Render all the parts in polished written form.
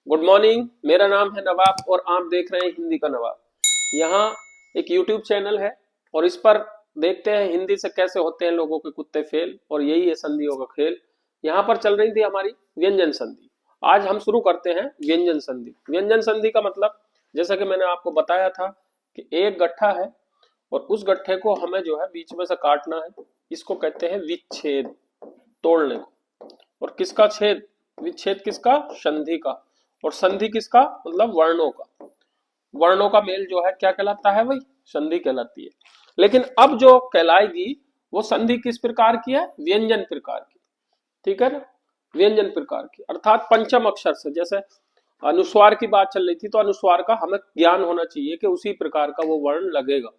Good morning. मेरा नाम है नवाब और आप देख रहे हैं हिंदी का नवाब। यहाँ एक यूट्यूब चैनल है और इस पर देखते हैं हिंदी से कैसे होते हैं लोगों के कुत्ते फेल, और यही है संधियों का खेल। यहाँ पर चल रही थी हमारी व्यंजन संधि। आज हम शुरू करते हैं व्यंजन संधि। व्यंजन संधि का मतलब, जैसा कि मैंने आपको बताया था कि एक गट्ठा है और उस गट्ठे को हमें जो है बीच में से काटना है। इसको कहते हैं विच्छेद, तोड़ने को। और किसका छेद? विच्छेद किसका? संधि का। और संधि किसका? मतलब वर्णों का। वर्णों का मेल जो है क्या कहलाता है भाई? संधि कहलाती है। लेकिन अब जो कहलाएगी वो संधि किस प्रकार की है? व्यंजन प्रकार की। ठीक है ना? व्यंजन प्रकार की, अर्थात पंचम अक्षर से। जैसे अनुस्वार की बात चल रही थी तो अनुस्वार का हमें ज्ञान होना चाहिए कि उसी प्रकार का वो वर्ण लगेगा।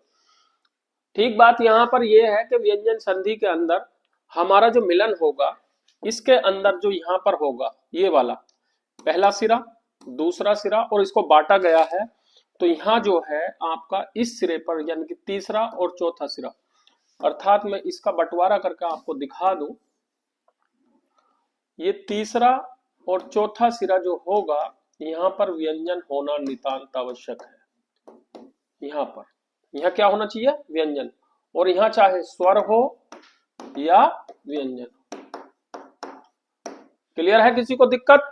ठीक बात यहां पर यह है कि व्यंजन संधि के अंदर हमारा जो मिलन होगा, इसके अंदर जो यहां पर होगा ये वाला पहला सिरा, दूसरा सिरा, और इसको बांटा गया है। तो यहां जो है आपका इस सिरे पर यानी कि तीसरा और चौथा सिरा, अर्थात मैं इसका बंटवारा करके आपको दिखा दूं। ये तीसरा और चौथा सिरा जो होगा, यहां पर व्यंजन होना नितांत आवश्यक है। यहां पर यहां क्या होना चाहिए? व्यंजन। और यहां चाहे स्वर हो या व्यंजन। क्लियर है? किसी को दिक्कत?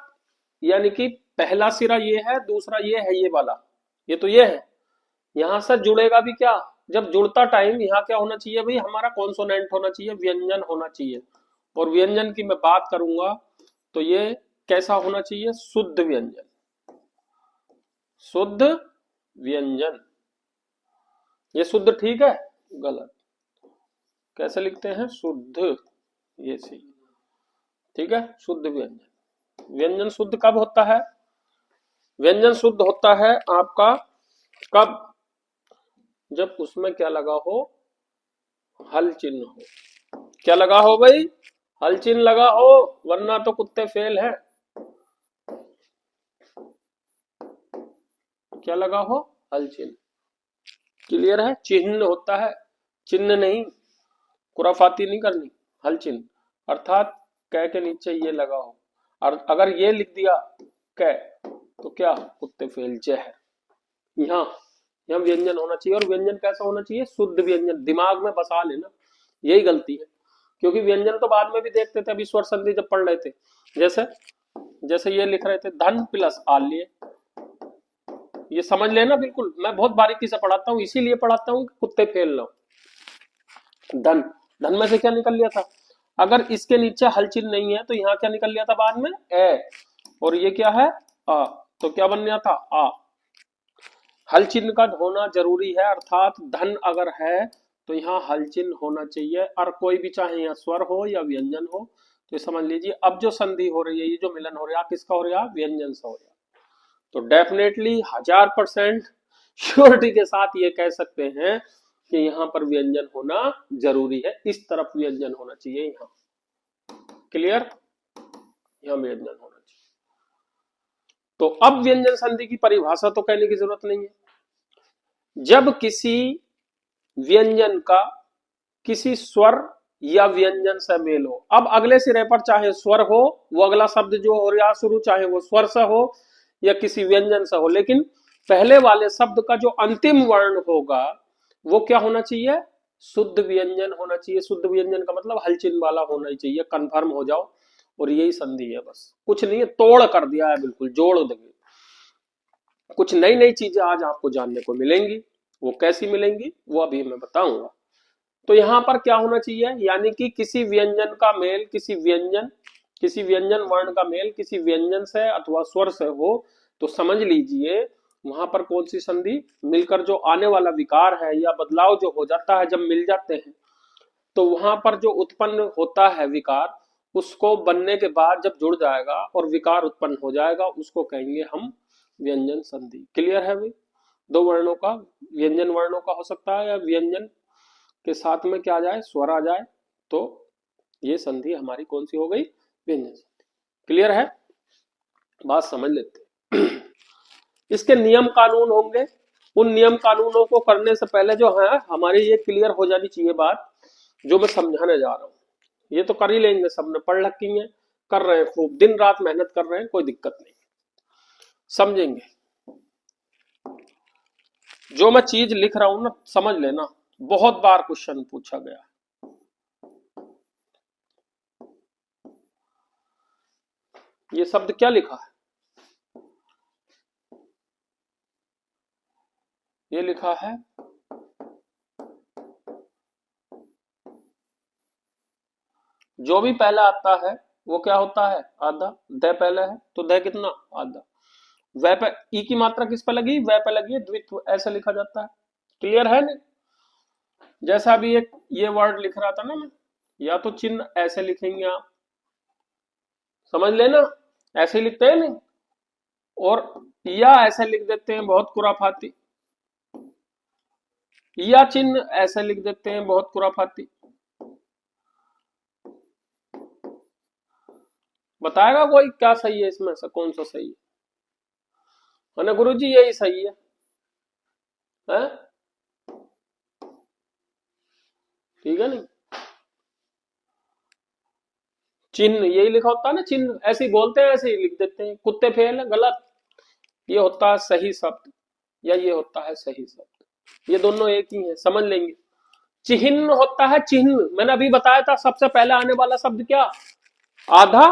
यानी कि पहला सिरा ये है, दूसरा ये है, ये वाला, ये तो ये है। यहां से जुड़ेगा भी क्या? जब जुड़ता टाइम यहाँ क्या होना चाहिए भाई? हमारा कॉन्सोनेंट होना चाहिए, व्यंजन होना चाहिए। और व्यंजन की मैं बात करूंगा तो ये कैसा होना चाहिए? शुद्ध व्यंजन। शुद्ध व्यंजन। ये शुद्ध ठीक है? गलत। कैसे लिखते हैं? शुद्ध। ये सही। ठीक है? शुद्ध व्यंजन। व्यंजन शुद्ध कब होता है? व्यंजन शुद्ध होता है आपका कब? जब उसमें क्या लगा हो? हल चिन्ह हो। क्या लगा हो भाई? हल चिन्ह लगा हो, वरना तो कुत्ते फेल है। क्या लगा हो? हल चिन्ह। क्लियर है? चिन्ह होता है, चिन्ह नहीं। खुराफाती नहीं करनी। हल चिन्ह अर्थात कै के नीचे ये लगा हो, और अगर ये लिख दिया कै तो क्या? कुत्ते फेल। जहर। यहाँ यहाँ व्यंजन होना चाहिए। और व्यंजन कैसा होना चाहिए? शुद्ध व्यंजन। दिमाग में बसा लेना, यही गलती है। क्योंकि व्यंजन तो बाद में भी देखते थे, अभी स्वर संधि जब पढ़ रहे थे। जैसे जैसे ये लिख रहे थे धन प्लस आल्य, ये समझ लेना बिल्कुल। मैं बहुत बारीकी से पढ़ाता हूँ, इसीलिए पढ़ाता हूँ कि कुत्ते फेल ना हो। धन, धन में से क्या निकल लिया था? अगर इसके नीचे हल चिन्ह नहीं है तो यहाँ क्या निकल लिया था बाद में? ए। और ये क्या है? आ। तो क्या बन गया था? आ। हल चिन्ह का होना जरूरी है, अर्थात धन अगर है तो यहाँ हल चिन्ह होना चाहिए। और कोई भी, चाहे यहाँ स्वर हो या व्यंजन हो, तो समझ लीजिए अब जो संधि हो रही है, ये जो मिलन हो रहा है, किसका हो रहा है? व्यंजन से हो रहा है। तो डेफिनेटली 1000% श्योरिटी के साथ ये कह सकते हैं कि यहाँ पर व्यंजन होना जरूरी है। इस तरफ व्यंजन होना चाहिए यहाँ। क्लियर? यहाँ व्यंजन होना चाहिए। तो अब व्यंजन संधि की परिभाषा तो कहने की जरूरत नहीं है। जब किसी व्यंजन का किसी स्वर या व्यंजन से मेल हो। अब अगले सिरे पर चाहे स्वर हो, वो अगला शब्द जो हो रहा शुरू, चाहे वो स्वर से हो या किसी व्यंजन से हो, लेकिन पहले वाले शब्द का जो अंतिम वर्ण होगा वो क्या होना चाहिए? शुद्ध व्यंजन होना चाहिए। शुद्ध व्यंजन का मतलब हलचिन वाला होना ही चाहिए। कंफर्म हो जाओ। और यही संधि है, बस कुछ नहीं है। तोड़ कर दिया है, बिल्कुल जोड़ देंगे। कुछ नई नई चीजें आज आपको जानने को मिलेंगी। वो कैसी मिलेंगी वो अभी मैं बताऊंगा। तो यहां पर क्या होना चाहिए? यानी कि किसी व्यंजन का मेल, किसी व्यंजन वर्ण का मेल किसी व्यंजन से अथवा स्वर से हो, तो समझ लीजिए वहां पर कौन सी संधि मिलकर जो आने वाला विकार है या बदलाव जो हो जाता है, जब मिल जाते हैं तो वहां पर जो उत्पन्न होता है विकार, उसको बनने के बाद जब जुड़ जाएगा और विकार उत्पन्न हो जाएगा, उसको कहेंगे हम व्यंजन संधि। क्लियर है भाई? दो वर्णों का, व्यंजन वर्णों का हो सकता है या व्यंजन के साथ में क्या आ जाए? स्वर आ जाए, तो ये संधि हमारी कौन सी हो गई? व्यंजन संधि। क्लियर है? बात समझ लेते हैं। इसके नियम कानून होंगे। उन नियम कानूनों को करने से पहले जो है हमारी ये क्लियर हो जानी चाहिए बात, जो मैं समझाने जा रहा हूँ। ये तो कर ही लेंगे, सबने पढ़ रखी है, कर रहे हैं, खूब दिन रात मेहनत कर रहे हैं, कोई दिक्कत नहीं। समझेंगे। जो मैं चीज लिख रहा हूं ना समझ लेना, बहुत बार क्वेश्चन पूछा गया। ये शब्द क्या लिखा है? ये लिखा है जो भी पहला आता है वो क्या होता है? आधा। द पहला है तो द कितना? आधा। वह पे ई की मात्रा किस पे लगी? वह पे लगी है, द्वित्व ऐसे लिखा जाता है। क्लियर है नहीं? जैसा अभी एक ये वर्ड लिख रहा था ना मैं, या तो चिन्ह ऐसे लिखेंगे आप, समझ लेना, ऐसे ही लिखते हैं नहीं, और या ऐसे लिख देते हैं बहुत खुराफाती, या चिन्ह ऐसे लिख देते हैं बहुत खुराफाती। बताएगा कोई क्या सही है इसमें से, कौन सा सही है ना? गुरु जी यही सही है? ठीक है नहीं? चिन्ह यही लिखा होता है ना, चिन्ह ऐसे ही बोलते हैं, ऐसे ही लिख देते हैं। कुत्ते फेल है, गलत। ये होता है सही शब्द, या ये होता है सही शब्द, ये दोनों एक ही है, समझ लेंगे। चिन्ह होता है चिन्ह, मैंने अभी बताया था सबसे पहले आने वाला शब्द क्या? आधा।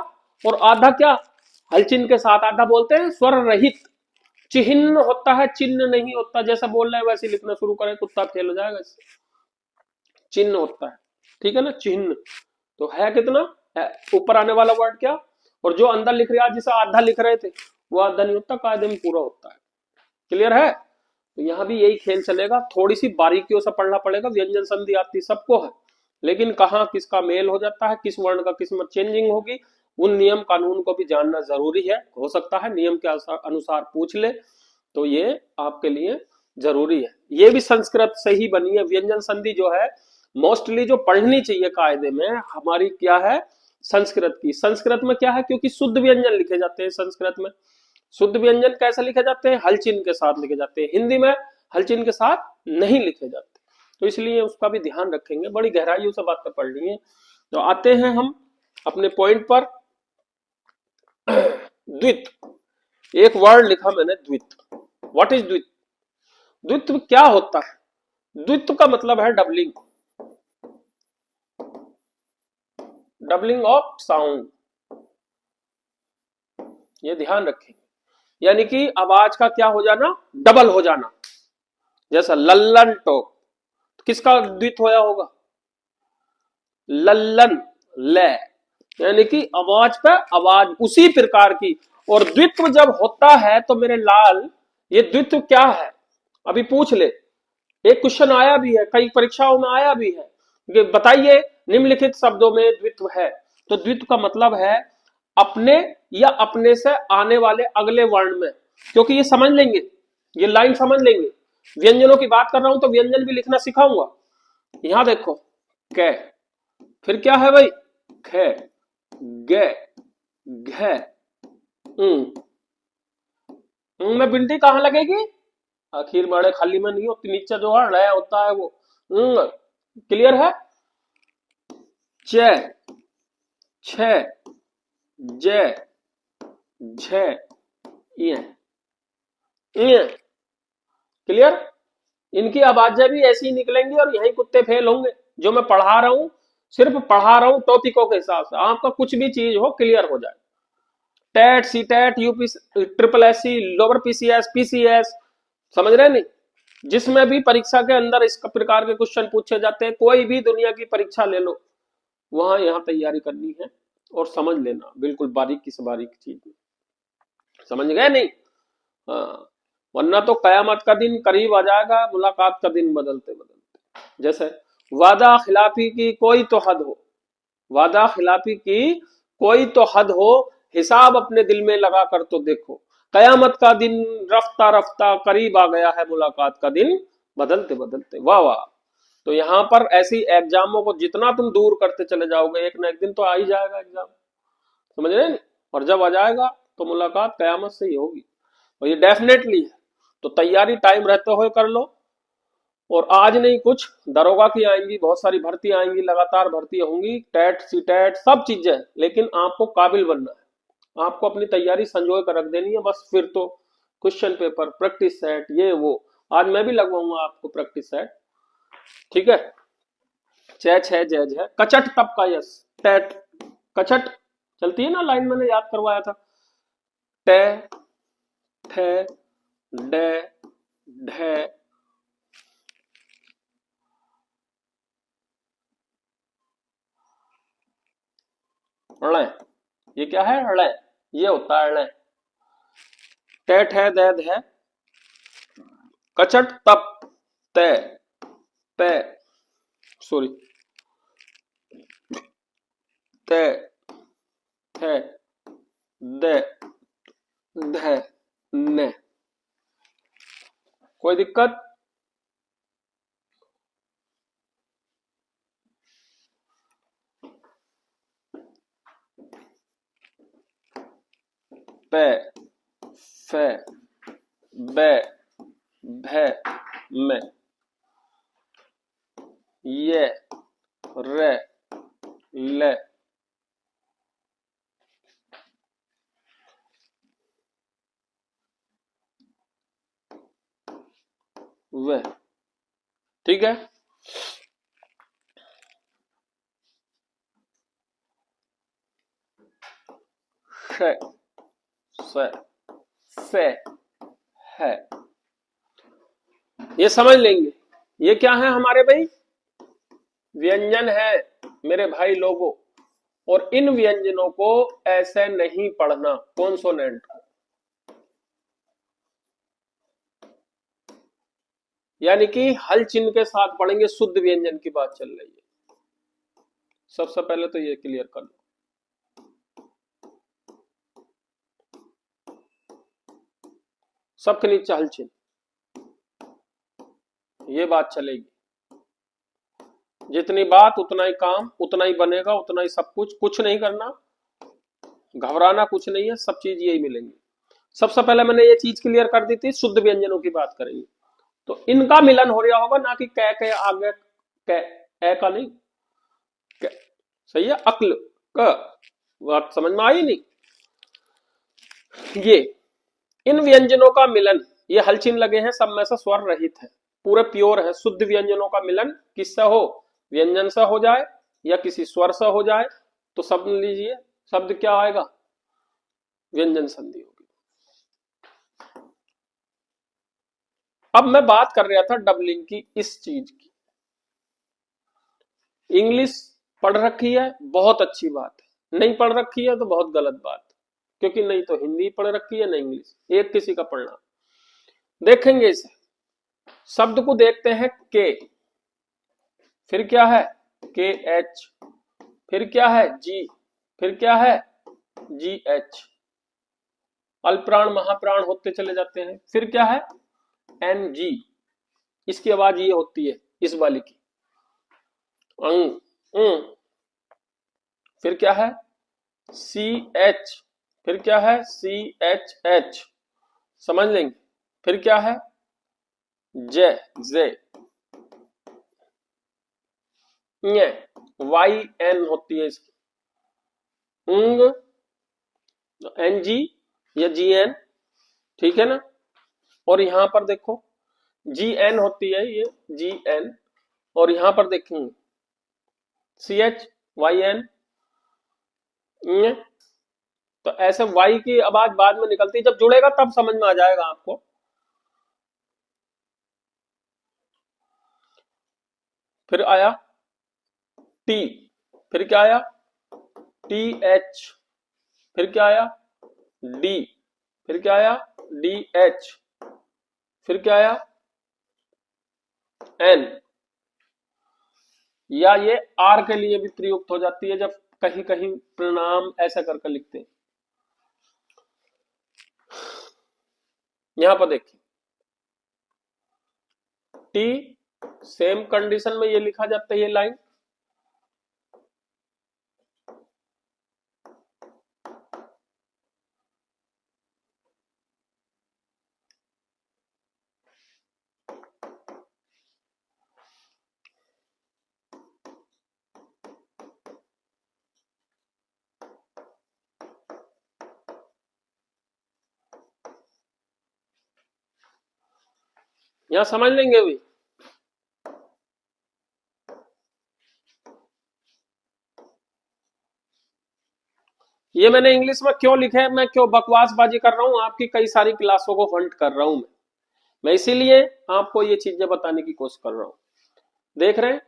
और आधा क्या? हल चिन्ह के साथ आधा बोलते हैं, स्वर रहित। चिन्ह होता है, चिन्ह नहीं होता। जैसा बोल रहे हैं वैसे लिखना शुरू करें, कुत्ता फेल हो जाएगा इससे। चिन्ह होता है, ठीक है ना? चिन्ह तो है कितना है, ऊपर आने वाला वर्ड क्या, और जो अंदर लिख रहे हैं जिसे आधा लिख रहे थे वो आधा नहीं होता, कायदे में पूरा होता है। क्लियर है? तो यहाँ भी यही खेल चलेगा, थोड़ी सी बारीकियों से पढ़ना पड़ेगा। व्यंजन संधि आती सबको है, लेकिन कहाँ किसका मेल हो जाता है, किस वर्ण का किस में चेंजिंग होगी, उन नियम कानून को भी जानना जरूरी है। हो सकता है नियम के अनुसार पूछ ले, तो ये आपके लिए जरूरी है। ये भी संस्कृत से ही बनी है व्यंजन संधि जो है, मोस्टली जो पढ़नी चाहिए कायदे में हमारी क्या है, संस्कृत की। संस्कृत में क्या है, क्योंकि शुद्ध व्यंजन लिखे जाते हैं संस्कृत में। शुद्ध व्यंजन कैसे लिखे जाते हैं? हल चिन्ह के साथ लिखे जाते हैं। हिंदी में हल चिन्ह के साथ नहीं लिखे जाते, तो इसलिए उसका भी ध्यान रखेंगे। बड़ी गहराइयों से बातें पढ़नी है। तो आते हैं हम अपने पॉइंट पर। द्वित्व, एक वर्ड लिखा मैंने, द्वित्व। What is द्वित्व? द्वित्व क्या होता है? द्वित्व का मतलब है डबलिंग, डबलिंग ऑफ साउंड। ये ध्यान रखेंगे, यानी कि आवाज का क्या हो जाना? डबल हो जाना। जैसा लल्लन टोक, किसका द्वित्व होया होगा? लल्लन, ले, यानी कि आवाज पे आवाज उसी प्रकार की। और द्वित्व जब होता है तो मेरे लाल, ये द्वित्व क्या है? अभी पूछ ले, एक क्वेश्चन आया भी है, कई परीक्षाओं में आया भी है कि बताइए निम्नलिखित शब्दों में द्वित्व है। तो द्वित्व का मतलब है अपने या अपने से आने वाले अगले वर्ण में, क्योंकि ये समझ लेंगे, ये लाइन समझ लेंगे। व्यंजनों की बात कर रहा हूं तो व्यंजन भी लिखना सिखाऊंगा। यहां देखो, कै, फिर क्या है भाई? ख, गे, घ, में बिंदी कहां लगेगी? आखिर बड़े खाली में नहीं होती, नीचे जो है रह होता है वो। क्लियर है? च, छ, ज, झ, ये क्लियर? इनकी आवाजें भी ऐसी ही निकलेंगी और यही कुत्ते फेल होंगे। जो मैं पढ़ा रहा हूं सिर्फ पढ़ा रहा हूं टॉपिकों के हिसाब से, आपका कुछ भी चीज हो क्लियर हो जाए। TET, C TET, UP, triple S C, lower PCS, PCS, समझ रहे नहीं? जिसमें भी परीक्षा के अंदर इस प्रकार के क्वेश्चन पूछे जाते हैं, कोई भी दुनिया की परीक्षा ले लो, वहां यहाँ तैयारी करनी है और समझ लेना बिल्कुल बारीकी से बारीक चीज। समझ गए नहीं? हाँ, वरना तो कयामत का दिन करीब आ जाएगा, मुलाकात का दिन बदलते बदलते। जैसे वादा खिलाफी की कोई तो हद हो, वादा खिलाफी की कोई तो हद हो, हिसाब अपने दिल में लगा कर तो देखो, कयामत का दिन रफ्ता रफ्ता करीब आ गया है, मुलाकात का दिन बदलते बदलते। वाह वाह। तो यहाँ पर ऐसी एग्जामों को जितना तुम दूर करते चले जाओगे, एक ना एक दिन तो आ ही जाएगा एग्जाम, समझ रहे हैं? और जब आ जाएगा तो मुलाकात कयामत से ही होगी, और ये डेफिनेटली है। तो तैयारी टाइम रहते हुए कर लो। और आज नहीं, कुछ दरोगा की आएंगी, बहुत सारी भर्ती आएंगी, लगातार भर्ती होंगी, टेट सी टेट सब चीजें, लेकिन आपको काबिल बनना है, आपको अपनी तैयारी संजो कर रख देनी है बस। फिर तो क्वेश्चन पेपर, प्रैक्टिस सेट, ये वो। आज मैं भी लगवाऊंगा आपको प्रैक्टिस सेट, ठीक है। च छ ज झ कचट तब का यस, टैट कचट चलती है ना लाइन, मैंने याद करवाया था। टे थे डे ढे ण, ये क्या है ण, ये होता है ण। टे ठे दे धे कचट तप ते ते सॉरी ते थे दे धे ने। कोई दिक्कत? पे फे बे भे में, ये रे ले वे, ठीक है। श से से है, ये समझ लेंगे। ये क्या है हमारे भाई? व्यंजन है मेरे भाई लोगों। और इन व्यंजनों को ऐसे नहीं पढ़ना कॉन्सोनेंट, यानी कि हल चिन्ह के साथ पढ़ेंगे। शुद्ध व्यंजन की बात चल रही है। सबसे पहले तो ये क्लियर कर लो। सबके नीचे हल चिन्ह, ये बात चलेगी। जितनी बात उतना ही काम, उतना ही बनेगा, उतना ही सब कुछ। कुछ नहीं करना, घबराना कुछ नहीं है, सब चीज यही मिलेंगी। सबसे पहले मैंने ये चीज क्लियर कर दी थी, शुद्ध व्यंजनों की बात करेंगे तो इनका मिलन हो रहा होगा, ना कि कै के आगे कै, ए का नहीं कै, सही है। अक्ल क, बात समझ में आई नहीं? ये इन व्यंजनों का मिलन, ये हलचिन लगे हैं, सब में से स्वर रहित है, पूरे प्योर है। शुद्ध व्यंजनों का मिलन किससे हो? व्यंजन से हो जाए या किसी स्वर से हो जाए तो शब्द लीजिए, शब्द क्या आएगा? व्यंजन संधि होगी। अब मैं बात कर रहा था डबलिंग की, इस चीज की। इंग्लिश पढ़ रखी है, बहुत अच्छी बात है। नहीं पढ़ रखी है तो बहुत गलत बात, क्योंकि नहीं तो हिंदी पढ़ रखी है, नहीं इंग्लिश, एक किसी का पढ़ना। देखेंगे इसे, शब्द को देखते हैं। के, फिर क्या है? के एच, फिर क्या है? जी, फिर क्या है? जी एच। अल्पप्राण महाप्राण होते चले जाते हैं। फिर क्या है? एन जी, इसकी आवाज ये होती है, इस वाली की, फिर क्या है? सी एच, फिर क्या है? सी एच एच, समझ लेंगे। फिर क्या है? जे जे, वाई एन होती है इसकी, उंग एन जी या जी एन, ठीक है ना। और यहां पर देखो जी एन होती है, ये जी एन। और यहां पर देखेंगे सी एच वाई एन। तो ऐसे वाई की आवाज बाद में निकलती है, जब जुड़ेगा तब समझ में आ जाएगा आपको। फिर आया टी, फिर क्या आया? टी एच, फिर क्या आया? डी, फिर क्या आया? डी एच, फिर क्या आया? एन। या ये आर के लिए भी प्रयुक्त हो जाती है, जब कहीं कहीं प्रणाम ऐसा करके लिखते हैं। यहां पर देखिए टी, सेम कंडीशन में ये लिखा जाता है, ये लाइन। यहां समझ लेंगे भी। ये मैंने इंग्लिश में क्यों लिखा है, मैं क्यों बकवासबाजी कर रहा हूं, आपकी कई सारी क्लासों को हंट कर रहा हूं मैं इसीलिए आपको ये चीजें बताने की कोशिश कर रहा हूं। देख रहे हैं,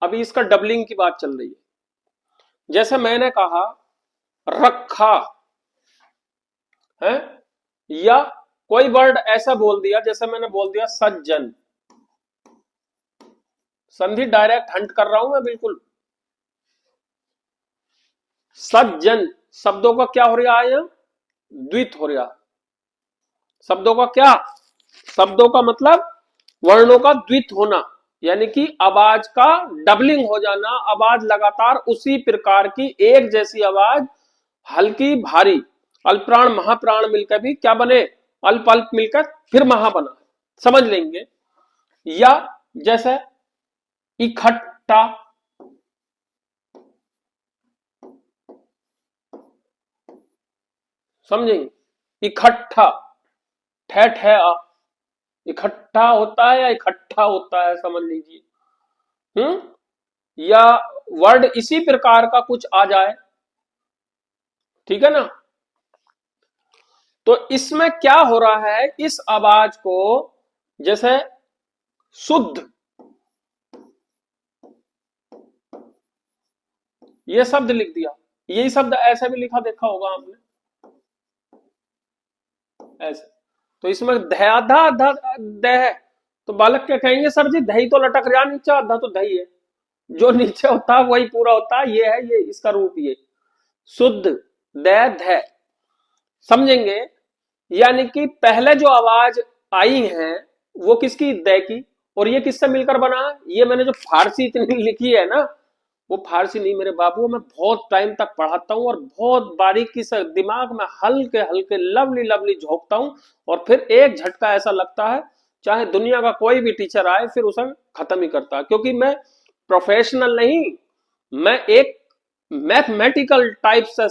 अभी इसका डबलिंग की बात चल रही है। जैसे मैंने कहा रखा है, या कोई वर्ड ऐसा बोल दिया, जैसे मैंने बोल दिया सज्जन, संधि डायरेक्ट हंट कर रहा हूं मैं बिल्कुल। सज्जन शब्दों का क्या हो रहा है, द्वित हो रहा। शब्दों का क्या, शब्दों का मतलब वर्णों का द्वित होना, यानी कि आवाज का डबलिंग हो जाना। आवाज लगातार उसी प्रकार की एक जैसी आवाज, हल्की भारी, अल्पप्राण महाप्राण मिलकर भी क्या बने, अल्प अल्प मिलकर फिर महा बना, समझ लेंगे। या जैसे इकट्ठा, समझेंगे, इकट्ठा, ठहठ है आ, इकट्ठा होता है या इकट्ठा होता है, समझ लीजिए। या वर्ड इसी प्रकार का कुछ आ जाए, ठीक है ना। तो इसमें क्या हो रहा है, इस आवाज को जैसे शुद्ध, ये शब्द लिख दिया, यही शब्द ऐसे भी लिखा देखा होगा आपने, ऐसे। तो इसमें धयाधा आधा दह, तो बालक क्या कहेंगे, सर जी दही तो लटक रहा नीचे, आधा तो दही है, जो नीचे होता है वही पूरा होता है, ये है, ये इसका रूप, ये शुद्ध द ध, समझेंगे। यानी कि पहले जो आवाज आई है वो किसकी, द की, और ये किससे मिलकर बना है, ये मैंने जो फारसी इतनी लिखी है ना, वो फारसी नहीं मेरे बाबू, मैं बहुत टाइम तक पढ़ाता हूँ और बहुत बारीकी से दिमाग में हल्के हल्के लवली लवली झोंकता हूँ, और फिर एक झटका ऐसा लगता है, चाहे दुनिया का कोई भी टीचर आए फिर उसे खत्म ही करता है, क्योंकि मैं प्रोफेशनल नहीं, मैं एक मैथमेटिकल टाइप से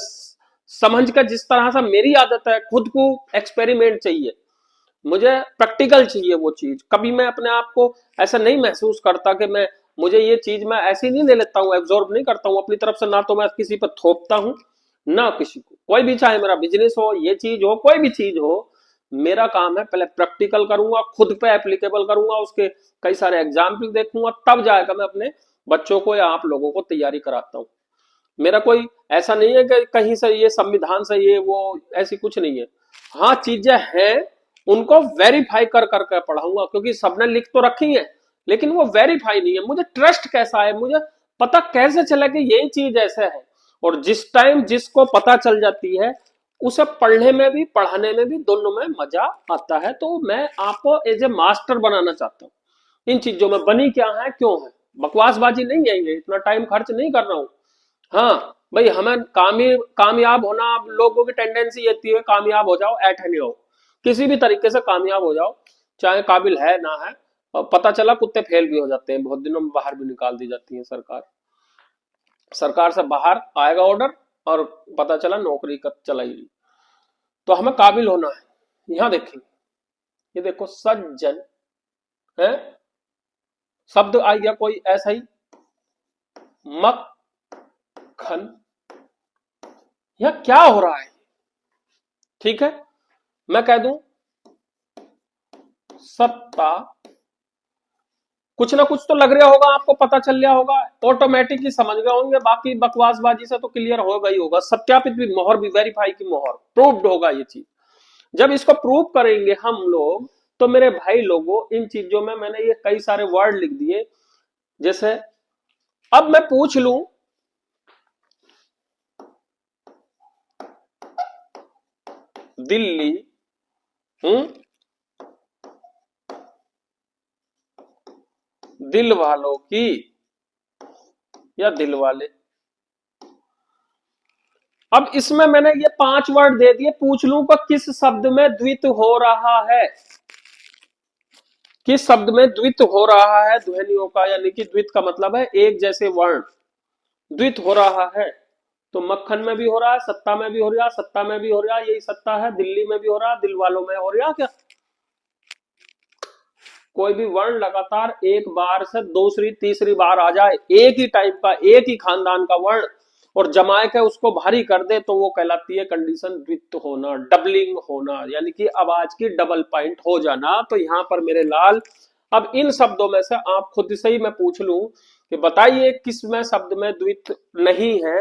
समझ कर, जिस तरह से मेरी आदत है, खुद को एक्सपेरिमेंट चाहिए, मुझे प्रैक्टिकल चाहिए वो चीज। कभी मैं अपने आप को ऐसा नहीं महसूस करता कि मैं, मुझे ये चीज मैं ऐसी नहीं ले लेता हूँ, एब्जॉर्ब नहीं करता हूँ अपनी तरफ से, ना तो मैं किसी पर थोपता हूँ ना किसी को, कोई भी, चाहे मेरा बिजनेस हो, ये चीज हो, कोई भी चीज हो, मेरा काम है पहले प्रैक्टिकल करूंगा, खुद पे एप्लीकेबल करूंगा, उसके कई सारे एग्जाम्पल देखूंगा, तब जाएगा मैं अपने बच्चों को या आप लोगों को तैयारी कराता हूँ। मेरा कोई ऐसा नहीं है कि कहीं से ये संविधान से ये वो, ऐसी कुछ नहीं है। हाँ चीजें हैं, उनको वेरीफाई कर करके पढ़ाऊंगा, क्योंकि सबने लिख तो रखी है, लेकिन वो वेरीफाई नहीं है, मुझे ट्रस्ट कैसा है, मुझे पता कैसे चला कि यही चीज ऐसे है। और जिस टाइम जिसको पता चल जाती है, उसे पढ़ने में भी पढ़ाने में भी दोनों में मजा आता है। तो मैं आपको एज ए मास्टर बनाना चाहता हूँ इन चीजों में, बनी क्या है क्यों है, बकवासबाजी नहीं है ये, इतना टाइम खर्च नहीं कर रहा हूं। हाँ भाई, हमें कामयाब होना, आप लोगों की टेंडेंसी ये है कामयाब हो जाओ, ऐठ नहीं हो, किसी भी तरीके से कामयाब हो जाओ, चाहे काबिल है ना है। और पता चला कुत्ते फेल भी हो जाते हैं, बहुत दिनों में बाहर भी निकाल दी जाती है सरकार, सरकार से बाहर आएगा ऑर्डर, और पता चला नौकरी का चला ही नहीं। तो हमें काबिल होना है। यहां देखेंगे, ये देखो सज्जन है, शब्द आ गया कोई ऐसा ही, मक्खन, यह क्या हो रहा है, ठीक है। मैं कह दूं सत्ता, कुछ ना कुछ तो लग रहा होगा आपको, पता चल रहा होगा, ऑटोमेटिकली समझ गए होंगे, बाकी बकवासबाजी से तो क्लियर होगा ही होगा। सत्यापित भी, मोहर भी, वेरीफाई की मोहर, प्रूव्ड होगा ये चीज। जब इसको प्रूव करेंगे हम लोग, तो मेरे भाई लोगों, इन चीजों में मैंने ये कई सारे वर्ड लिख दिए। जैसे अब मैं पूछ लूं, दिल्ली, हूं, दिल वालों की, या दिल वाले। अब इसमें मैंने ये 5 वर्ड दे दिए, पूछ लूं कि किस शब्द में द्वित हो रहा है, किस शब्द में द्वित हो रहा है ध्वनियों का, यानी कि द्वित का मतलब है एक जैसे वर्ण द्वित हो रहा है। तो मक्खन में भी हो रहा है, सत्ता में भी हो रहा है, सत्ता में भी हो रहा है, यही सत्ता है, दिल्ली में भी हो रहा है, दिल वालों में हो रहा है क्या, कोई भी वर्ण लगातार एक बार से दूसरी तीसरी बार आ जाए, एक ही टाइप का एक ही खानदान का वर्ण, और जमाए के उसको भारी कर दे, तो वो कहलाती है कंडीशन द्वित्व होना, डबलिंग होना, यानी कि आवाज की डबल पॉइंट हो जाना। तो यहां पर मेरे लाल, अब इन शब्दों में से आप खुद से ही मैं पूछ लूं कि बताइए किस में शब्द में द्वित्व नहीं है,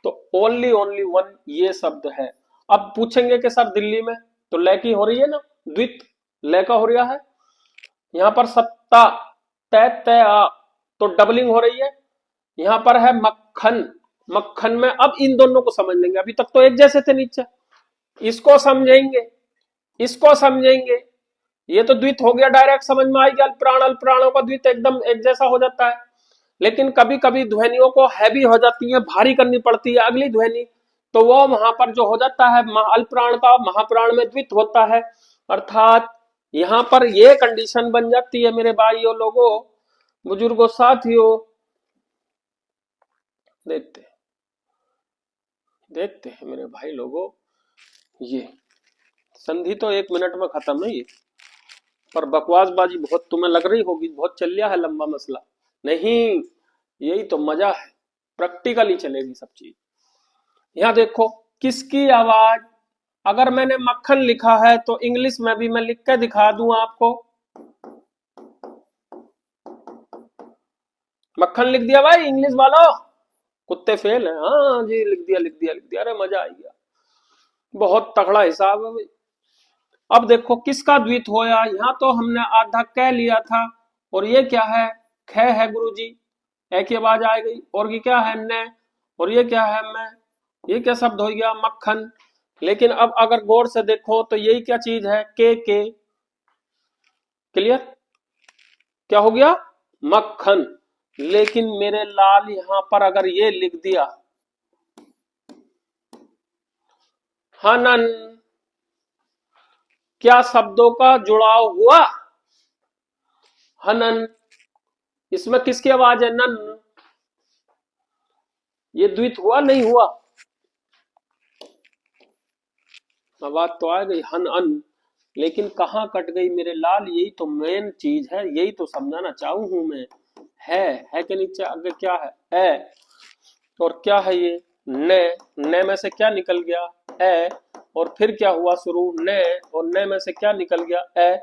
तो ओनली ओनली वन ये शब्द है। अब पूछेंगे कि सर दिल्ली में तो लय की हो रही है ना, द्वित्व लय का हो रहा है। यहां पर सत्ता तय तय आ, तो डबलिंग हो रही है। यहां पर है मक्खन, मक्खन में, अब इन दोनों को समझ लेंगे, अभी तक तो एक जैसे थे नीचे, इसको समझेंगे, इसको समझेंगे, ये तो द्वित हो गया, डायरेक्ट समझ में आ गया, अल्पप्राण अल्पप्राणों का द्वित एकदम एक जैसा हो जाता है। लेकिन कभी कभी ध्वनियों को हैवी हो जाती है, भारी करनी पड़ती है अगली ध्वनि, तो वो वहां पर जो हो जाता है अल्पप्राण का महाप्राण में द्वित होता है। अर्थात यहां पर ये कंडीशन बन जाती है मेरे भाइयों, लोगों, बुजुर्गों, साथियों। देखते हैं, देखते हैं मेरे भाई लोगों, ये संधि तो 1 मिनट में खत्म है ये, पर बकवासबाजी बहुत तुम्हें लग रही होगी, बहुत चल लिया है लंबा मसला, नहीं, यही तो मजा है, प्रैक्टिकली चलेगी सब चीज। यहां देखो, किसकी आवाज, अगर मैंने मक्खन लिखा है तो इंग्लिश में भी मैं लिख के दिखा दूं आपको, मक्खन लिख दिया भाई इंग्लिश वालों, कुत्ते फेल है, हाँ जी लिख दिया लिख दिया लिख दिया, अरे मजा आ गया, बहुत तगड़ा हिसाब है भाई। अब देखो किसका द्वित होया, यहाँ तो हमने आधा कह लिया था, और ये क्या है, ख है गुरुजी, ए की आवाज आ गई, और ये क्या है, न, और ये क्या है, मैं, ये क्या शब्द हो गया, मक्खन। लेकिन अब अगर गौर से देखो तो यही क्या चीज है, के, क्लियर, क्या हो गया, मक्खन। लेकिन मेरे लाल यहां पर अगर ये लिख दिया हनन, क्या शब्दों का जुड़ाव हुआ, हनन, इसमें किसकी आवाज है, नन, ये द्वित हुआ नहीं हुआ, आवाज तो आ गई हन अन, लेकिन कहां कट गई मेरे लाल, यही तो मेन चीज है, यही तो समझाना चाहूं हूं मैं। है के नीचे आगे क्या है, ए, और क्या है ये, न में से क्या निकल गया, ए, और फिर क्या हुआ शुरू, न, और न में से क्या निकल गया, ए।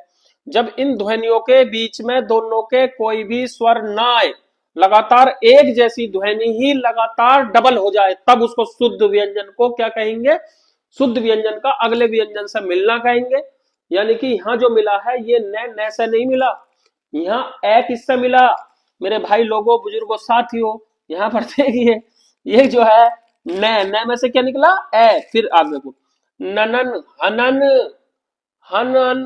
जब इन ध्वनियों के बीच में दोनों के कोई भी स्वर ना आए, लगातार एक जैसी ध्वनि ही लगातार डबल हो जाए, तब उसको शुद्ध व्यंजन को क्या कहेंगे, शुद्ध व्यंजन का अगले व्यंजन से मिलना कहेंगे। यानी कि यहाँ जो मिला है ये न से नहीं मिला, यहाँ ए किससे मिला, मेरे भाई लोगों, बुजुर्गों, साथियों, यहाँ पर देखिए, ये जो है न में से क्या निकला, ए, फिर आगे को ननन, हनन, हनन,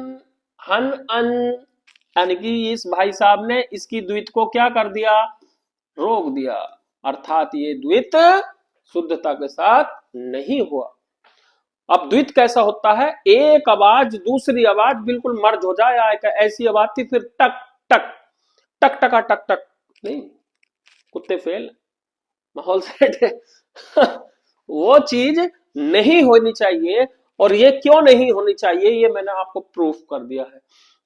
हन अन, यानी कि इस भाई साहब ने इसकी द्वित को क्या कर दिया, रोक दिया, अर्थात ये द्वित शुद्धता के साथ नहीं हुआ। अब द्वित कैसा होता है, एक आवाज दूसरी आवाज बिल्कुल मर्ज हो जाए, ऐसी आवाज थी, फिर टक टक, टक टका टक टक, नहीं, कुत्ते फेल, माहौल सेट है वो चीज नहीं होनी चाहिए, और ये क्यों नहीं होनी चाहिए ये मैंने आपको प्रूफ कर दिया है।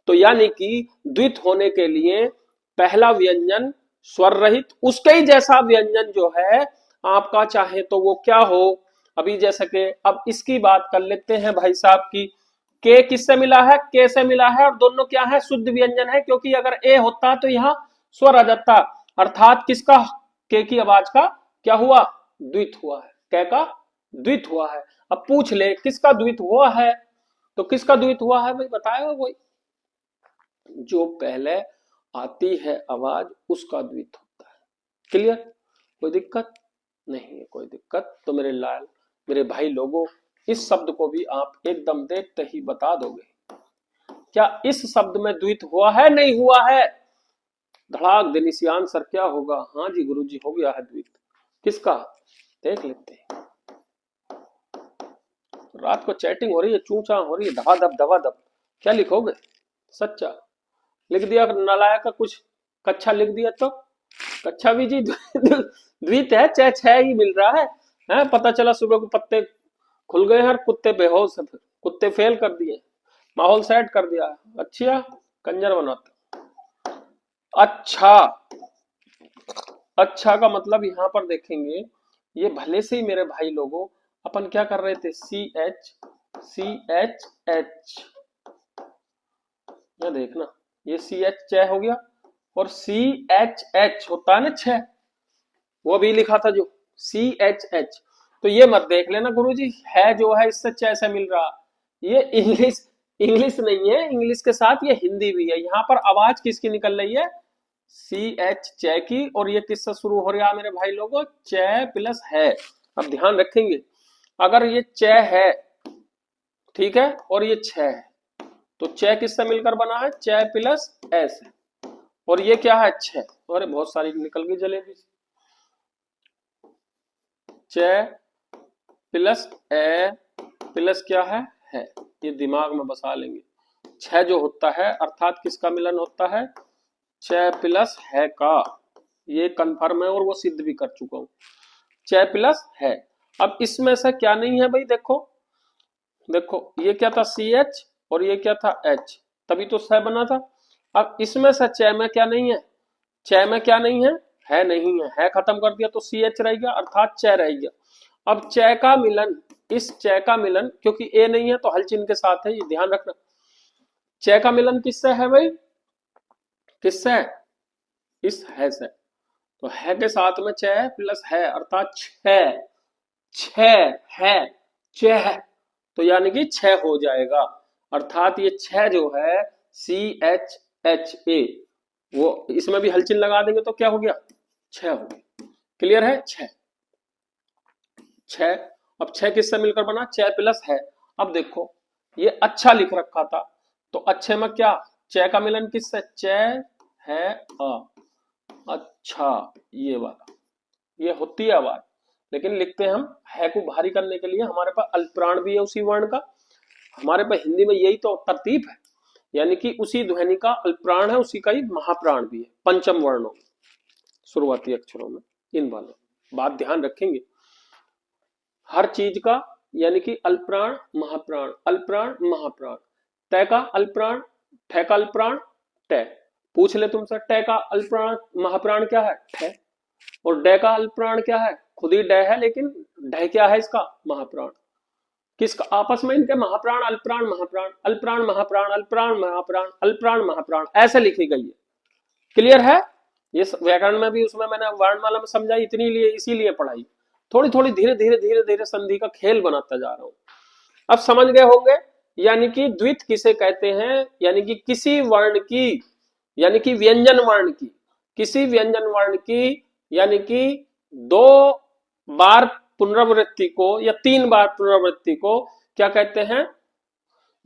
तो यानी कि द्वित होने के लिए पहला व्यंजन स्वर रहित, उसके ही जैसा व्यंजन जो है आपका, चाहे तो वो क्या हो, अभी जैसे कि अब इसकी बात कर लेते हैं भाई साहब की, के किससे मिला है, के से मिला है, और दोनों क्या है, शुद्ध व्यंजन है, क्योंकि अगर ए होता तो यहाँ स्वर आ जाता, अर्थात किसका, के की आवाज का क्या हुआ, द्वित हुआ है, कै का द्वित हुआ है। अब पूछ ले किसका द्वित हुआ है, तो किसका द्वित हुआ है भाई, बताएगा कोई, जो पहले आती है आवाज उसका द्वित होता है, क्लियर, कोई दिक्कत नहीं है, कोई दिक्कत, तो मेरे लाल, मेरे भाई लोगों, इस शब्द को भी आप एकदम देखते ही बता दोगे, क्या इस शब्द में द्वित हुआ है, नहीं हुआ है, धड़ाक देनी आंसर क्या होगा, हाँ जी गुरुजी हो गया है द्वित, किसका, देख लेते हैं। रात को चैटिंग हो रही है, चूचा हो रही है, दवा दब, क्या लिखोगे, सच्चा लिख दिया, नालायक का कुछ कच्चा लिख दिया, तो कच्चा भी जी द्वित है, चाहे छह ही मिल रहा है, पता चला सुबह को पत्ते खुल गए हैं, कुत्ते बेहोश है, फिर कुत्ते फेल कर दिए, माहौल सेट कर दिया, अच्छा कंजर बनाते। अच्छा, अच्छा का मतलब यहां पर देखेंगे, ये भले से ही मेरे भाई लोगों अपन क्या कर रहे थे, सी एच या देखना, ये सी एच च हो गया, और सी एच एच होता है ना छह, वो भी लिखा था जो सी एच एच। तो ये मत देख लेना गुरुजी है जो है इससे च से मिल रहा, ये इंग्लिश, इंग्लिश नहीं है, इंग्लिश के साथ ये हिंदी भी है। यहाँ पर आवाज किसकी निकल रही है, सी एच च की, और ये किससे शुरू हो रहा है मेरे भाई लोगों, च प्लस है। अब ध्यान रखेंगे, अगर ये च है, ठीक है, और ये छ है, तो च किससे मिलकर बना है, च प्लस एस है, और ये क्या है, छ। अरे बहुत सारी निकल गई जलेबी, च प्लस ए प्लस क्या है, ये दिमाग में बसा लेंगे। छह जो होता है अर्थात किसका मिलन होता है, छह प्लस है का, ये कंफर्म है और वो सिद्ध भी कर चुका हूं, छह प्लस है। अब इसमें से क्या नहीं है भाई, देखो देखो ये क्या था, सी एच, और ये क्या था, एच, तभी तो सह बना था। अब इसमें से छह में क्या नहीं है, छह में क्या नहीं है नहीं है खत्म कर दिया तो सी एच रह गया, अर्थात च रह गया। अब च का मिलन, इस च का मिलन, क्योंकि ए नहीं है तो हल चिन्ह के साथ है, ये ध्यान रखना। च का मिलन किससे है भाई, किससे, इस है से, तो है के साथ में च प्लस है, अर्थात छ, छ है, च है, तो यानी कि छह हो जाएगा। अर्थात ये छह जो है सी एच एच ए, वो इसमें भी हलचिन लगा देंगे तो क्या हो गया, छह हो गया। क्लियर है, छह, छह। अब छह किससे मिलकर बना, छह प्लस है। अब देखो ये अच्छा लिख रखा था, तो अच्छे में क्या, च का मिलन किससे, च है अ, अच्छा, ये वाला, ये होती है आवाज, लेकिन लिखते हैं हम है को भारी करने के लिए, हमारे पास अल्पप्राण भी है उसी वर्ण का, हमारे पास हिंदी में यही तो तरतीब है, यानी कि उसी ध्वनि का अल्पप्राण है, उसी का ही महाप्राण भी है, पंचम वर्णों में, शुरुआती अक्षरों में, इन वालों बात ध्यान रखेंगे हर चीज का, यानी कि अल्पप्राण महाप्राण, अल्पप्राण महाप्राण, तय का अल्पप्राण, ठय का अल्पप्राण, टय, पूछ ले तुमसे टय का अल्पप्राण महाप्राण क्या है, ठय, और डय का अल्पप्राण क्या है, खुद ही डय है, लेकिन ढय क्या है इसका, महाप्राण। किसका, आपस में इनके महाप्राण अल्पप्राण महाप्राण, अल्पप्राण महाप्राण, अल्पप्राण महाप्राण, अल्पप्राण महाप्राण, ऐसे लिखी गई है। क्लियर है, ये व्याकरण में भी उसमें मैंने वर्णमाला में समझाई, इतनी लिए इसीलिए पढ़ाई, थोड़ी थोड़ी धीरे धीरे धीरे धीरे संधि का खेल बनाता जा रहा हूं। अब समझ गए होंगे, यानी कि द्वित किसे कहते हैं, यानी कि किसी वर्ण की, यानी कि व्यंजन वर्ण की, किसी व्यंजन वर्ण की, यानी कि दो बार पुनरावृत्ति को या तीन बार पुनरावृत्ति को क्या कहते हैं,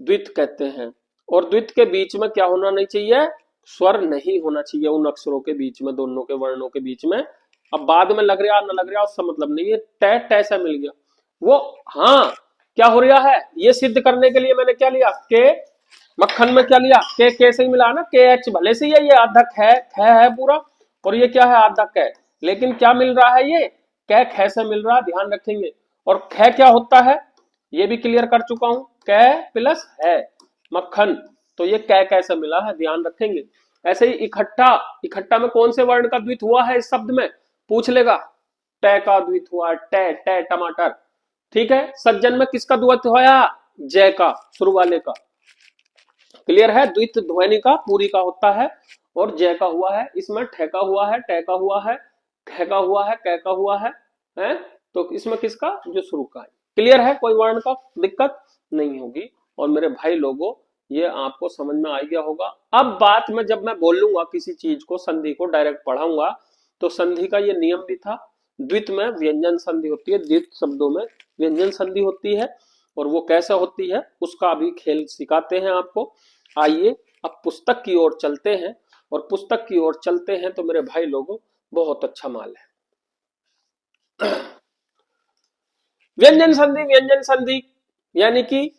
द्वित कहते हैं। और द्वित के बीच में क्या होना नहीं चाहिए, स्वर नहीं होना चाहिए उन अक्षरों के बीच में, दोनों के वर्णों के बीच में। अब बाद में लग रहा न लग रहा उसका मतलब नहीं है, टै टै सा मिल गया वो, हाँ क्या हो रहा है, ये सिद्ध करने के लिए मैंने क्या लिया, के मक्खन में क्या लिया, के से ही मिला ना, के एच, भले से ये आधा है पूरा, और ये क्या है आधा कै, लेकिन क्या मिल रहा है, ये कै ख से मिल रहा है, ध्यान रखेंगे। और ख क्या होता है, ये भी क्लियर कर चुका हूं, कै प्लस है मक्खन, तो ये कै कैसे मिला है, ध्यान रखेंगे। ऐसे ही इकट्ठा, इकट्ठा में कौन से वर्ण का द्वित हुआ है इस शब्द में, पूछ लेगा, ट का द्वित हुआ, ट ट टमाटर, ठीक है। सज्जन में किसका द्वित हुआ, जय का, शुरू वाले का, क्लियर है, द्वित ध्वनि का पूरी का होता है, और जय का हुआ है, इसमें ठेका हुआ है, टैका हुआ है, ठेका हुआ है, कैका हुआ है, तो इसमें किसका, जो शुरू का है। क्लियर है, कोई वर्ण का दिक्कत नहीं होगी। और मेरे भाई लोगों ये आपको समझ में आ गया होगा। अब बात में जब मैं बोलूंगा किसी चीज को, संधि को डायरेक्ट पढ़ाऊंगा, तो संधि का ये नियम भी था, द्वित में व्यंजन संधि होती है, द्वित शब्दों में व्यंजन संधि होती है, और वो कैसे होती है उसका अभी खेल सिखाते हैं आपको। आइए अब पुस्तक की ओर चलते हैं, और पुस्तक की ओर चलते हैं तो मेरे भाई लोगों बहुत अच्छा माल है। व्यंजन संधि यानी कि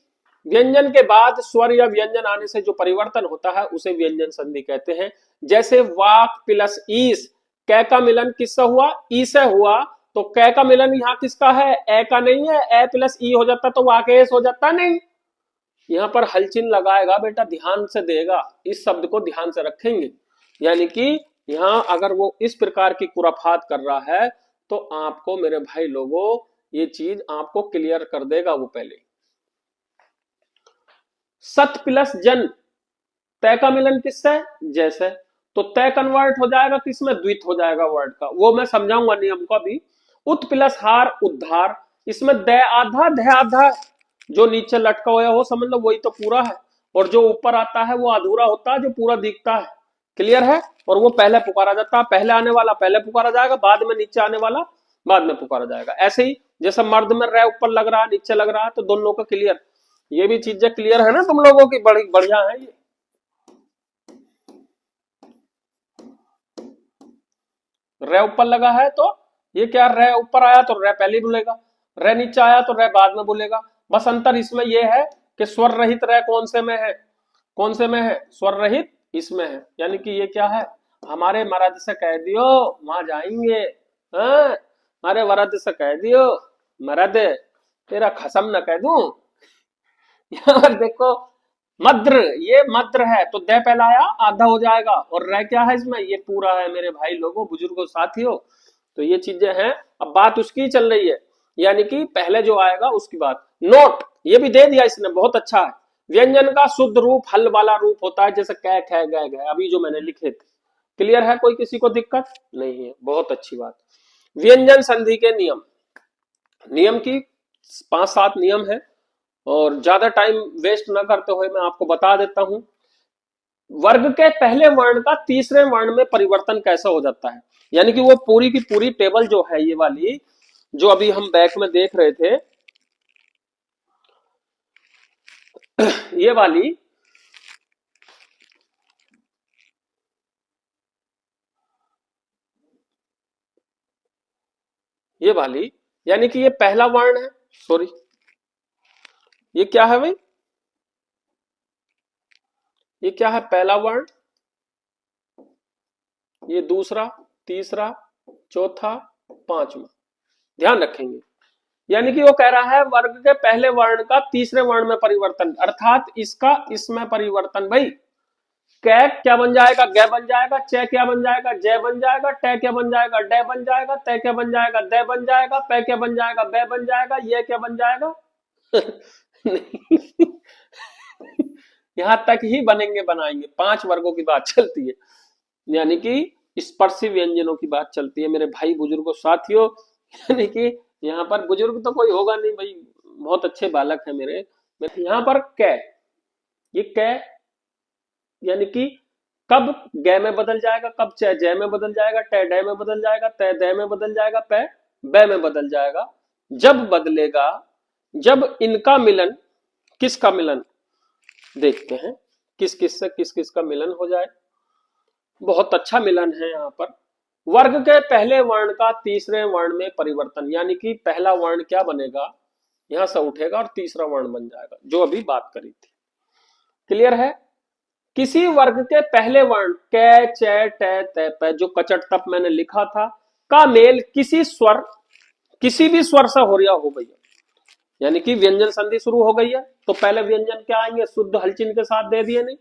व्यंजन के बाद स्वर या व्यंजन आने से जो परिवर्तन होता है उसे व्यंजन संधि कहते हैं। जैसे वाक प्लस ईस, कै का मिलन किससे हुआ, ई से हुआ, तो कै का मिलन यहाँ किसका है, ए का नहीं है, ए प्लस ई हो जाता तो वाकेश हो जाता नहीं। यहाँ पर हलचिन लगाएगा बेटा, ध्यान से देगा, इस शब्द को ध्यान से रखेंगे। यानी कि यहां अगर वो इस प्रकार की खुराफात कर रहा है तो आपको मेरे भाई लोगों ये चीज आपको क्लियर कर देगा वो पहले। सत प्लस जन, तय का मिलन किससे? जैसे, तो तय कन्वर्ट हो जाएगा किसमें? द्वित हो जाएगा वर्ड का, वो मैं समझाऊंगा नियम को अभी। उत प्लस हार, उद्धार, इसमें द आधा ध आधा, जो नीचे लटका हुआ है वो समझ लो वही तो पूरा है, और जो ऊपर आता है वो अधूरा होता है जो पूरा दिखता है। क्लियर है? और वो पहले पुकारा जाता है, पहले आने वाला पहले पुकारा जाएगा, बाद में नीचे आने वाला बाद में पुकारा जाएगा। ऐसे ही जैसे मर्द में रे ऊपर लग रहा है नीचे लग रहा है, तो दोनों का क्लियर। ये भी चीजें क्लियर है ना तुम लोगों की? बड़ी बढ़िया है ये। रे ऊपर लगा है तो ये क्या, रे ऊपर आया तो रे पहले बोलेगा, रे नीचे आया तो रे बाद में बोलेगा। बस अंतर इसमें ये है कि स्वर रहित रे कौन से में है? कौन से में है? स्वर रहित इसमें है। यानी कि ये क्या है, हमारे मर्द से कह दियो वहां जाएंगे, हाँ? हमारे मर्द से कह दियो मर्द तेरा खसम न कह दूं। यहाँ पर देखो, मद्र, ये मद्र है तो दे पहला आया आधा हो जाएगा, और रह क्या है इसमें? ये पूरा है मेरे भाई लोगों बुजुर्गों साथियों। तो ये चीजें हैं। अब बात उसकी चल रही है, यानी कि पहले जो आएगा उसकी बात। नोट ये भी दे दिया इसने, बहुत अच्छा है। व्यंजन का शुद्ध रूप हल वाला रूप होता है, जैसे कै ख गै गै, अभी जो मैंने लिखे थे। क्लियर है? कोई किसी को दिक्कत नहीं है? बहुत अच्छी बात। व्यंजन संधि के नियम, नियम की 5-7 नियम है, और ज्यादा टाइम वेस्ट न करते हुए मैं आपको बता देता हूं। वर्ग के पहले वर्ण का तीसरे वर्ण में परिवर्तन कैसे हो जाता है, यानी कि वो पूरी की पूरी टेबल जो है ये वाली, जो अभी हम बैक में देख रहे थे, ये वाली, ये वाली, यानी कि ये पहला वर्ण है। सॉरी, ये क्या है भाई? ये क्या है? पहला वर्ण, ये दूसरा, तीसरा, चौथा, पांचवा। ध्यान रखेंगे। यानी कि वो कह रहा है वर्ग के पहले वर्ण का तीसरे वर्ण में परिवर्तन, अर्थात इसका इसमें परिवर्तन। भाई कै क्या बन जाएगा? ग बन जाएगा। च क्या बन जाएगा? जय बन जाएगा। ट क्या बन जाएगा? डे बन जाएगा। त क्या बन जाएगा? दे बन जाएगा। प क्या बन जाएगा? बे बन जाएगा। ये क्या बन जाएगा? नहीं। यहां तक ही बनेंगे बनाएंगे, 5 वर्गों की बात चलती है, यानी कि स्पर्शी व्यंजनों की बात चलती है मेरे भाई बुजुर्गों साथियों। यानी कि यहाँ पर बुजुर्ग तो कोई होगा नहीं भाई, बहुत अच्छे बालक है मेरे। यहाँ पर कै, ये कै यानी कि कब गे में बदल जाएगा, कब च जय में बदल जाएगा, ट डे में बदल जाएगा, त दे में बदल जाएगा, प बै में बदल जाएगा। जब बदलेगा, जब इनका मिलन, किसका मिलन देखते हैं, किस किस से किस किस का मिलन हो जाए। बहुत अच्छा मिलन है यहाँ पर। वर्ग के पहले वर्ण का तीसरे वर्ण में परिवर्तन, यानी कि पहला वर्ण क्या बनेगा, यहां से उठेगा और तीसरा वर्ण बन जाएगा, जो अभी बात करी थी। क्लियर है? किसी वर्ग के पहले वर्ण कै च ट त प, जो कचट तप मैंने लिखा था, का मेल किसी स्वर, किसी भी स्वर से हो रहा हो भैया, यानी कि व्यंजन संधि शुरू हो गई है तो पहले व्यंजन क्या आएंगे? शुद्ध हलचिन के साथ दे दिए नहीं।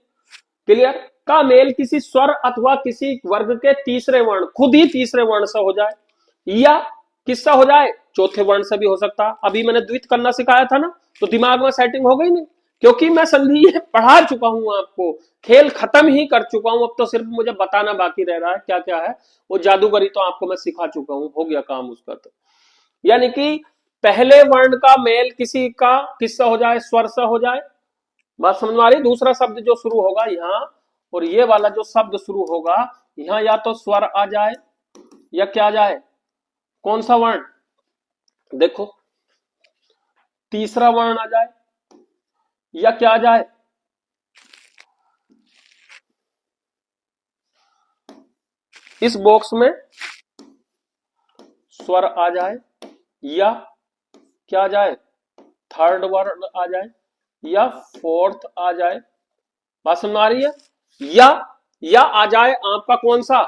क्लियर? का मेल किसी स्वर अथवा किसी वर्ग के तीसरे वर्ण, खुद ही तीसरे वर्ण से हो जाए, या किससे हो जाए? चौथे वर्ण से भी हो सकता। अभी मैंने द्वित करना सिखाया था ना, तो दिमाग में सेटिंग हो गई नहीं, क्योंकि मैं संधि ये पढ़ा चुका हूं आपको, खेल खत्म ही कर चुका हूं। अब तो सिर्फ मुझे बताना बाकी रह रहा है क्या क्या है, वो जादूगरी तो आपको मैं सिखा चुका हूं, हो गया काम उसका। तो यानी कि पहले वर्ण का मेल किसी का किससे हो जाए? स्वर से हो जाए। बात समझ में आ रही? दूसरा शब्द जो शुरू होगा यहाँ, और ये वाला जो शब्द शुरू होगा यहाँ, या तो स्वर आ जाए या क्या आ जाए? कौन सा वर्ण? देखो, तीसरा वर्ण आ जाए, या क्या आ जाए? इस बॉक्स में स्वर आ जाए, या क्या आ जाए? थर्ड वर्ण आ जाए, या फोर्थ आ जाए। बात समझ में आ रही है? या आ जाए आपका कौन सा?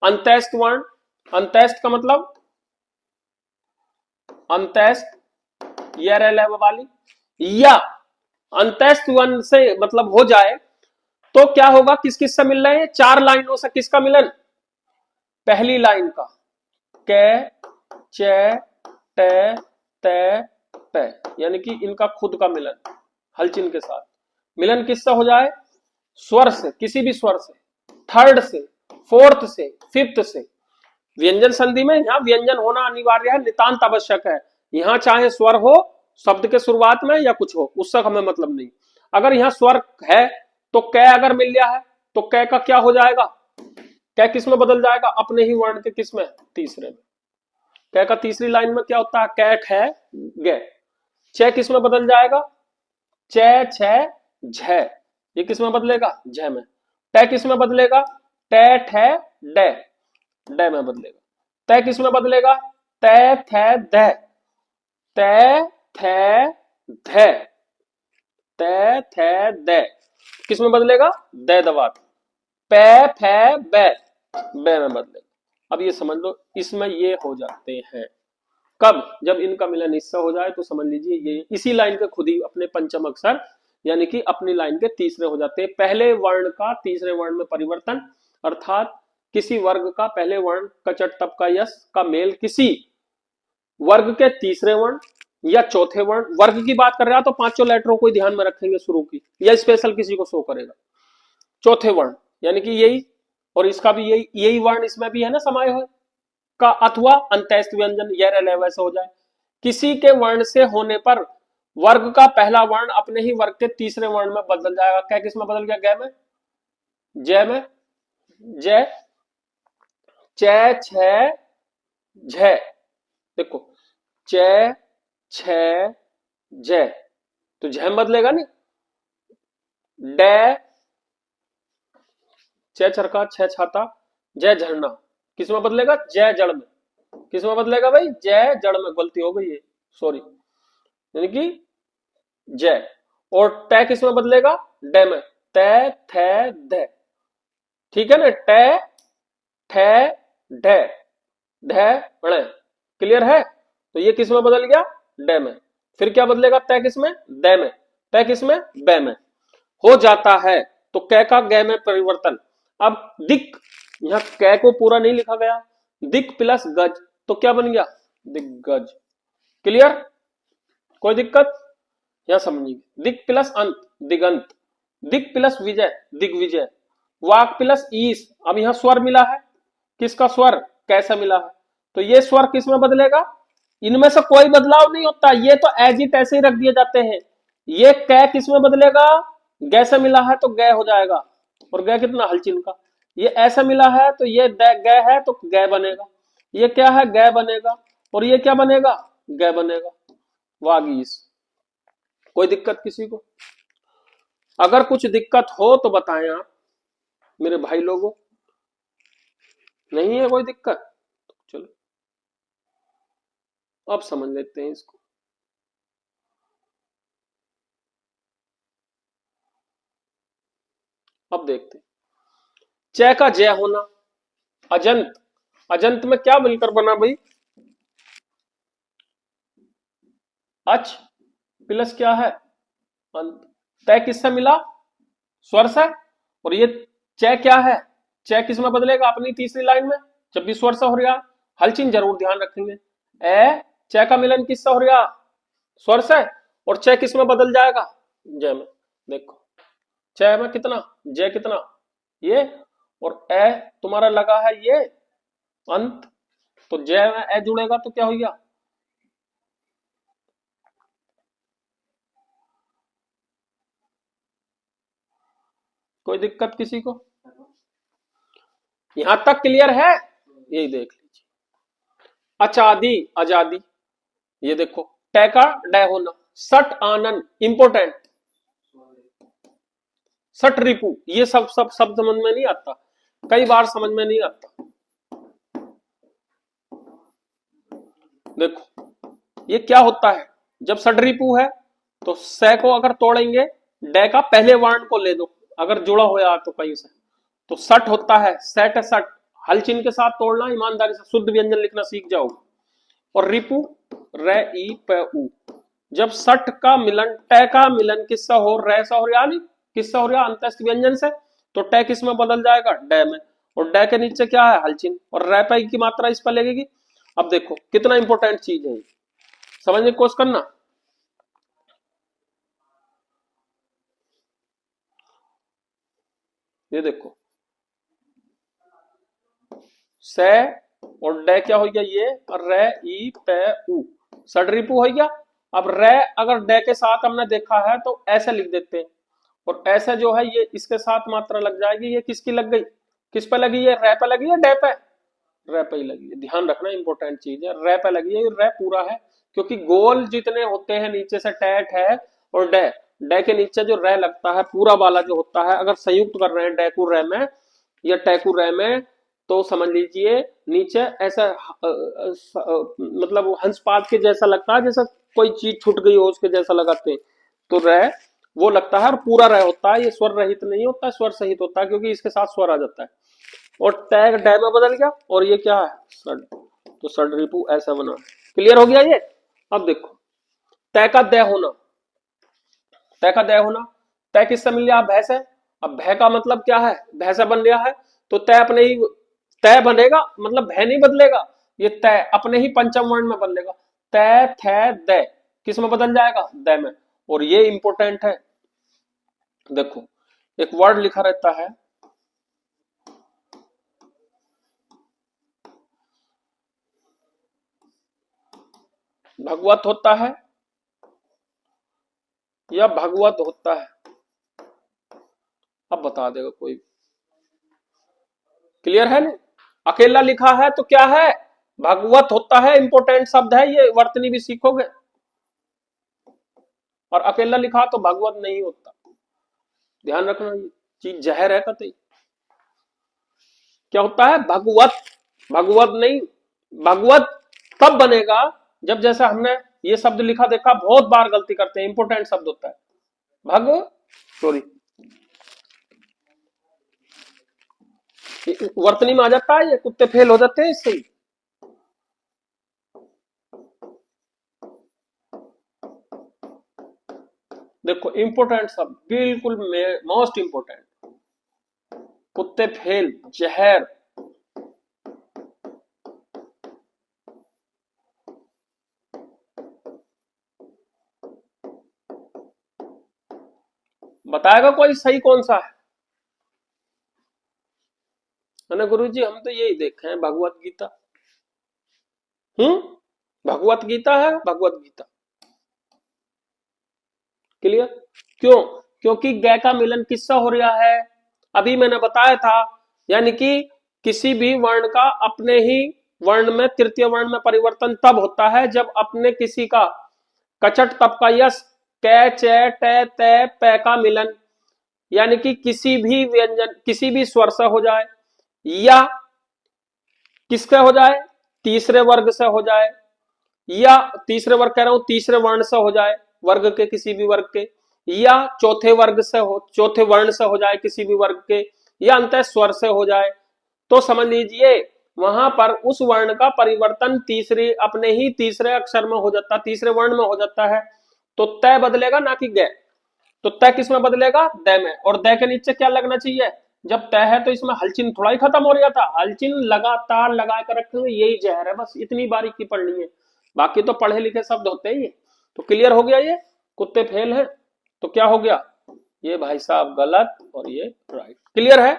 अंत्यस्थ वर्ण। अंत्यस्थ का मतलब अंत्यस्थ ये वाली, या अंत्यस्थ वर्ण से मतलब हो जाए तो क्या होगा, किस किस से मिल रहे हैं, चार लाइनों से किसका मिलन, पहली लाइन का कै चे टे ते पे, यानी कि इनका खुद का मिलन हलचिन के साथ। मिलन किससे हो जाए, स्वर से, किसी भी स्वर से, थर्ड से, फोर्थ से, फिफ्थ से। व्यंजन संधि में यहां व्यंजन होना अनिवार्य है, नितांत आवश्यक है। यहां चाहे स्वर हो शब्द के शुरुआत में या कुछ हो, उससे हमें मतलब नहीं। अगर यहां स्वर है तो कै अगर मिल गया है तो कै का क्या हो जाएगा, कै किस में बदल जाएगा, अपने ही वर्ण के किस में, तीसरे में। कै का तीसरी लाइन में क्या होता है, कैक है गे। चे किस में बदल जाएगा, चे छे झ, ये किस में बदलेगा, झ में। टे किस में बदलेगा, टे ठे डे, डे में बदलेगा। तय किस में बदलेगा, तय थे ध, तय थे ध, तय थे द, किस में बदलेगा, द दबात। पे फे बे, बे में बदलेगा। अब ये समझ लो, इसमें ये हो जाते हैं कब, जब इनका मिलन इससे हो जाए तो समझ लीजिए ये इसी लाइन के खुद ही अपने पंचम अक्षर यानी कि अपनी लाइन के तीसरे हो जाते हैं। पहले वर्ण का तीसरे वर्ण में परिवर्तन, अर्थात किसी वर्ग का पहले वर्ण का चट तप का यस का मेल किसी वर्ग के तीसरे वर्ण या चौथे वर्ण, वर्ग की बात कर रहा तो पांचों लेटरों को ध्यान में रखेंगे शुरू की, या स्पेशल किसी को शो करेगा। चौथे वर्ण यानी कि यही, और इसका भी यही वर्ण इसमें भी है ना समाये हुए का, अथवा अंत्यस्थ व्यंजन, यह वैसे हो जाए। किसी के वर्ण से होने पर वर्ग का पहला वर्ण अपने ही वर्ग के तीसरे वर्ण में बदल जाएगा। क्या किस में बदल गया, ग में, जय में, जय चे छे झ, देखो चे छे झ, तो झ बदलेगा नहीं, डे चे चरका छह छाता जय झरना, किस में बदलेगा, जय जड़ में। किस में बदलेगा भाई, जय जड़ में, गलती हो गई है सॉरी, यानी कि जय। और टे किस में बदलेगा, डे में, ते थे ध, ठीक है ना, टे ठे ढे ढे बड़े, क्लियर है। तो ये किस में बदल गया, डे में। फिर क्या बदलेगा, तय किस में, दे में, तय किस में, बे में हो जाता है। तो कै का गे में परिवर्तन। अब दिक, यहां कै को पूरा नहीं लिखा गया, दिक प्लस गज, तो क्या बन गया, दिग्गज। क्लियर, कोई दिक्कत, यहां समझिए, दिक प्लस अंत, दिगंत, दिक प्लस विजय, दिग्विजय, वाक प्लस ईस। अब यहां स्वर मिला है, किसका स्वर, कैसा मिला है, तो ये स्वर किस में बदलेगा, इनमें से कोई बदलाव नहीं होता, ये तो एज इट ऐसे ही रख दिए जाते हैं। ये कै किस में बदलेगा, गै से मिला है तो गै हो जाएगा, और गै कितना, हलचिन का। ये ऐसा मिला है तो ये गै है तो गै बनेगा, ये क्या है, गै बनेगा, और ये क्या बनेगा, गै बनेगा, वागीस। कोई दिक्कत किसी को, अगर कुछ दिक्कत हो तो बताएं आप मेरे भाई लोगों, नहीं है कोई दिक्कत, चलो अब समझ लेते हैं इसको। अब देखते हैं, च का जय होना, अजंत, अजंत में क्या मिलकर बना भाई, अच प्लस क्या है, अंत। तय किससे मिला, स्वर से, और ये च क्या है, च किस में बदलेगा, अपनी तीसरी लाइन में, जब भी स्वर से हो रहा, हलचिन जरूर ध्यान रखेंगे। ए च का मिलन किससे हो रहा, स्वर से, और च किस में बदल जाएगा, जय में। देखो च में कितना, जय कितना, ये, और ए तुम्हारा लगा है ये अंत, तो जय में ए जुड़ेगा तो क्या हो गया, कोई दिक्कत किसी को, यहां तक क्लियर है, यही देख लीजिए। अचादी आजादी, ये देखो टे का डे होना, सट आनंद, इंपोर्टेंट, सट रिपू, ये सब सब शब्द समझ में नहीं आता, कई बार समझ में नहीं आता। देखो ये क्या होता है, जब सट रिपू है तो से को अगर तोड़ेंगे, डे का पहले वर्ण को ले दो, अगर जुड़ा हुआ तो कहीं से, तो सट होता है, सेट सट, हलचिन के साथ तोड़ना, ईमानदारी से शुद्ध व्यंजन लिखना सीख जाओ। और रिपु रे ई प उ, जब सट का मिलन टे का मिलन किससा हो, रे सा हो, यानी किससे हो रहा है? अंत्यस्थ व्यंजन से। तो टै किस में बदल जाएगा? डै में। और डै के नीचे क्या है? हलचिन। और रै पे की मात्रा इस पर लगेगी। अब देखो कितना इंपॉर्टेंट चीज है, समझने की कोशिश करना। ये देखो से और डे क्या हो गया ये, और रे ई पे उ षड्रिपु हो गया। अब रे अगर डे के साथ हमने देखा है तो ऐसे लिख देते हैं, और ऐसे जो है ये इसके साथ मात्रा लग जाएगी। ये किसकी लग गई? किस पे लगी है? रे पे लगी है डे पे? रे पे ही लगी है। ध्यान रखना इंपॉर्टेंट चीज है, रे पे लगी है। ये रे पूरा है, क्योंकि गोल जितने होते हैं नीचे से टैट है और डे, डे के नीचे जो रे लगता है पूरा वाला जो होता है, अगर संयुक्त कर रहे हैं डैकू रे में या टैकू रे में, तो समझ लीजिए नीचे ऐसा मतलब हंसपात के जैसा लगता है, जैसा कोई चीज छूट गई हो उसके जैसा लगाते हैं। तो रे वो लगता है, और पूरा रे होता है। ये स्वर रहित नहीं होता, स्वर सहित होता है, क्योंकि इसके साथ स्वर आ जाता है। और टैग डै में बदल गया, और ये क्या है? सड। तो सड रिपू ऐसा बना। क्लियर हो गया ये? अब देखो तय का दय होना, तय का दय होना, तय किससे मिल गया? भय से। अब भय का मतलब क्या है? भय से बन गया है, तो तय अपने ही तय बनेगा, मतलब भय नहीं बदलेगा। ये तय अपने ही पंचम वर्ण में बदलेगा। तय थे दय किस में बदल जाएगा? दय में। और ये इंपॉर्टेंट है, देखो एक वर्ड लिखा रहता है, भगवत होता है या भगवत होता है? अब बता देगा कोई। क्लियर है ना? अकेला लिखा है तो क्या है? भगवत होता है, इंपॉर्टेंट शब्द है ये, वर्तनी भी सीखोगे। और अकेला लिखा तो भगवत नहीं होता, ध्यान रखना। ये चीज जहर है कतई। क्या होता है? भगवत। भगवत नहीं, भगवत तब बनेगा जब, जैसे हमने ये शब्द लिखा देखा, बहुत बार गलती करते हैं, इंपॉर्टेंट शब्द होता है भग, सॉरी वर्तनी में आ जाता है, ये कुत्ते फेल हो जाते हैं इससे ही। देखो इंपॉर्टेंट शब्द बिल्कुल मोस्ट इंपॉर्टेंट, कुत्ते फेल, जहर। बताएगा कोई सही कौन सा है ना? गुरु जी हम तो यही देखे हैं, भगवत गीता। भगवत गीता है, भगवत गीता। क्लियर? क्यों? क्योंकि गय का मिलन किससे हो रहा है? अभी मैंने बताया था, यानी कि किसी भी वर्ण का अपने ही वर्ण में, तृतीय वर्ण में परिवर्तन तब होता है जब अपने किसी का कचट तप का यश कै चे टे ते पै का मिलन, यानी कि किसी भी व्यंजन किसी भी स्वर से हो जाए, या किससे हो जाए? तीसरे वर्ग से हो जाए, या तीसरे वर्ग कह रहा हूं, तीसरे वर्ण से हो जाए, वर्ग के किसी भी वर्ग के, या चौथे वर्ग से हो, चौथे वर्ण से हो जाए किसी भी वर्ग के, या अंत स्वर से हो जाए, तो समझ लीजिए वहां पर उस वर्ण का परिवर्तन तीसरे अपने ही तीसरे अक्षर में हो जाता, तीसरे वर्ण में हो जाता है। तो तय बदलेगा ना कि गय। तो तय किस में बदलेगा? दय में। और दय के नीचे क्या लगना चाहिए? जब तय है तो इसमें हलचिन थोड़ा ही खत्म हो रहा था, हलचिन लगातार लगा कर रखेंगे, यही जहर है, बस इतनी बारीकी पढ़नी है। बाकी तो पढ़े लिखे शब्द होते ही है। तो क्लियर हो गया ये? कुत्ते फेल है तो क्या हो गया? ये भाई साहब गलत और ये राइट। क्लियर है?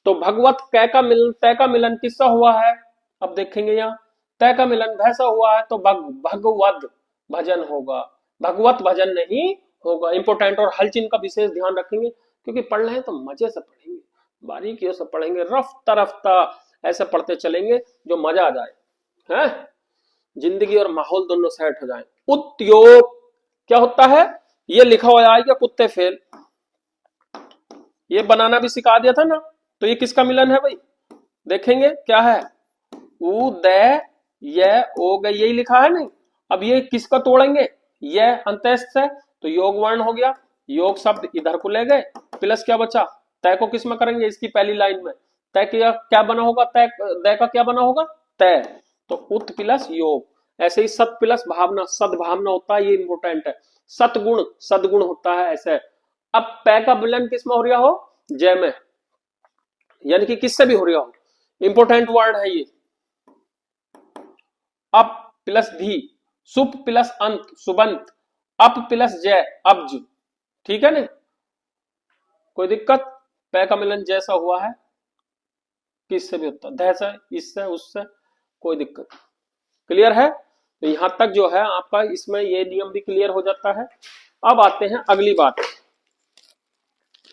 तो भगवत कै का मिलन, तय का मिलन किससा हुआ है? अब देखेंगे यहाँ तय का मिलन भैसा हुआ है तो भगवत भजन होगा, भगवत भजन नहीं होगा। इंपोर्टेंट। और हलचिन का विशेष ध्यान रखेंगे, क्योंकि पढ़ रहे हैं तो मजे से पढ़ेंगे, बारीकियों से पढ़ेंगे, रफ्ता रफ्ता ऐसे पढ़ते चलेंगे जो मजा आ जाए, है जिंदगी और माहौल दोनों सेट हो जाए। उद्योग क्या होता है? ये लिखा हुआ आएगा कुत्ते फेल, ये बनाना भी सिखा दिया था ना। तो ये किसका मिलन है भाई? देखेंगे क्या है, उदय ये ओ गई, यही लिखा है नहीं। अब ये किसका तोड़ेंगे? ये अंत्यस्थ से, तो योग वर्ण हो गया, योग शब्द इधर को ले गए, प्लस क्या बचा? तय को किस में करेंगे? इसकी पहली लाइन में। तय क्या बना होगा? तय दय का क्या बना होगा? तय। तो उत प्लस योग, ऐसे ही सत प्लस भावना, सद्भावना होता है, ये इंपोर्टेंट है। सतगुण, सदगुण होता है ऐसे, अब पै का विलयन किस में हो रहा हो, जय में, यानी कि किससे भी हो रहा हो, इंपोर्टेंट वर्ड है ये। अप प्लस धी, सुप प्लस अंत सुबंत, अप प्लस जय अब्ज, ठीक है ना, कोई दिक्कत। पै का मिलन जैसा हुआ है किससे भी होता है, ध से, इससे, उससे, कोई दिक्कत। क्लियर है, तो यहां तक जो है आपका इसमें ये नियम भी क्लियर हो जाता है। अब आते हैं अगली बात,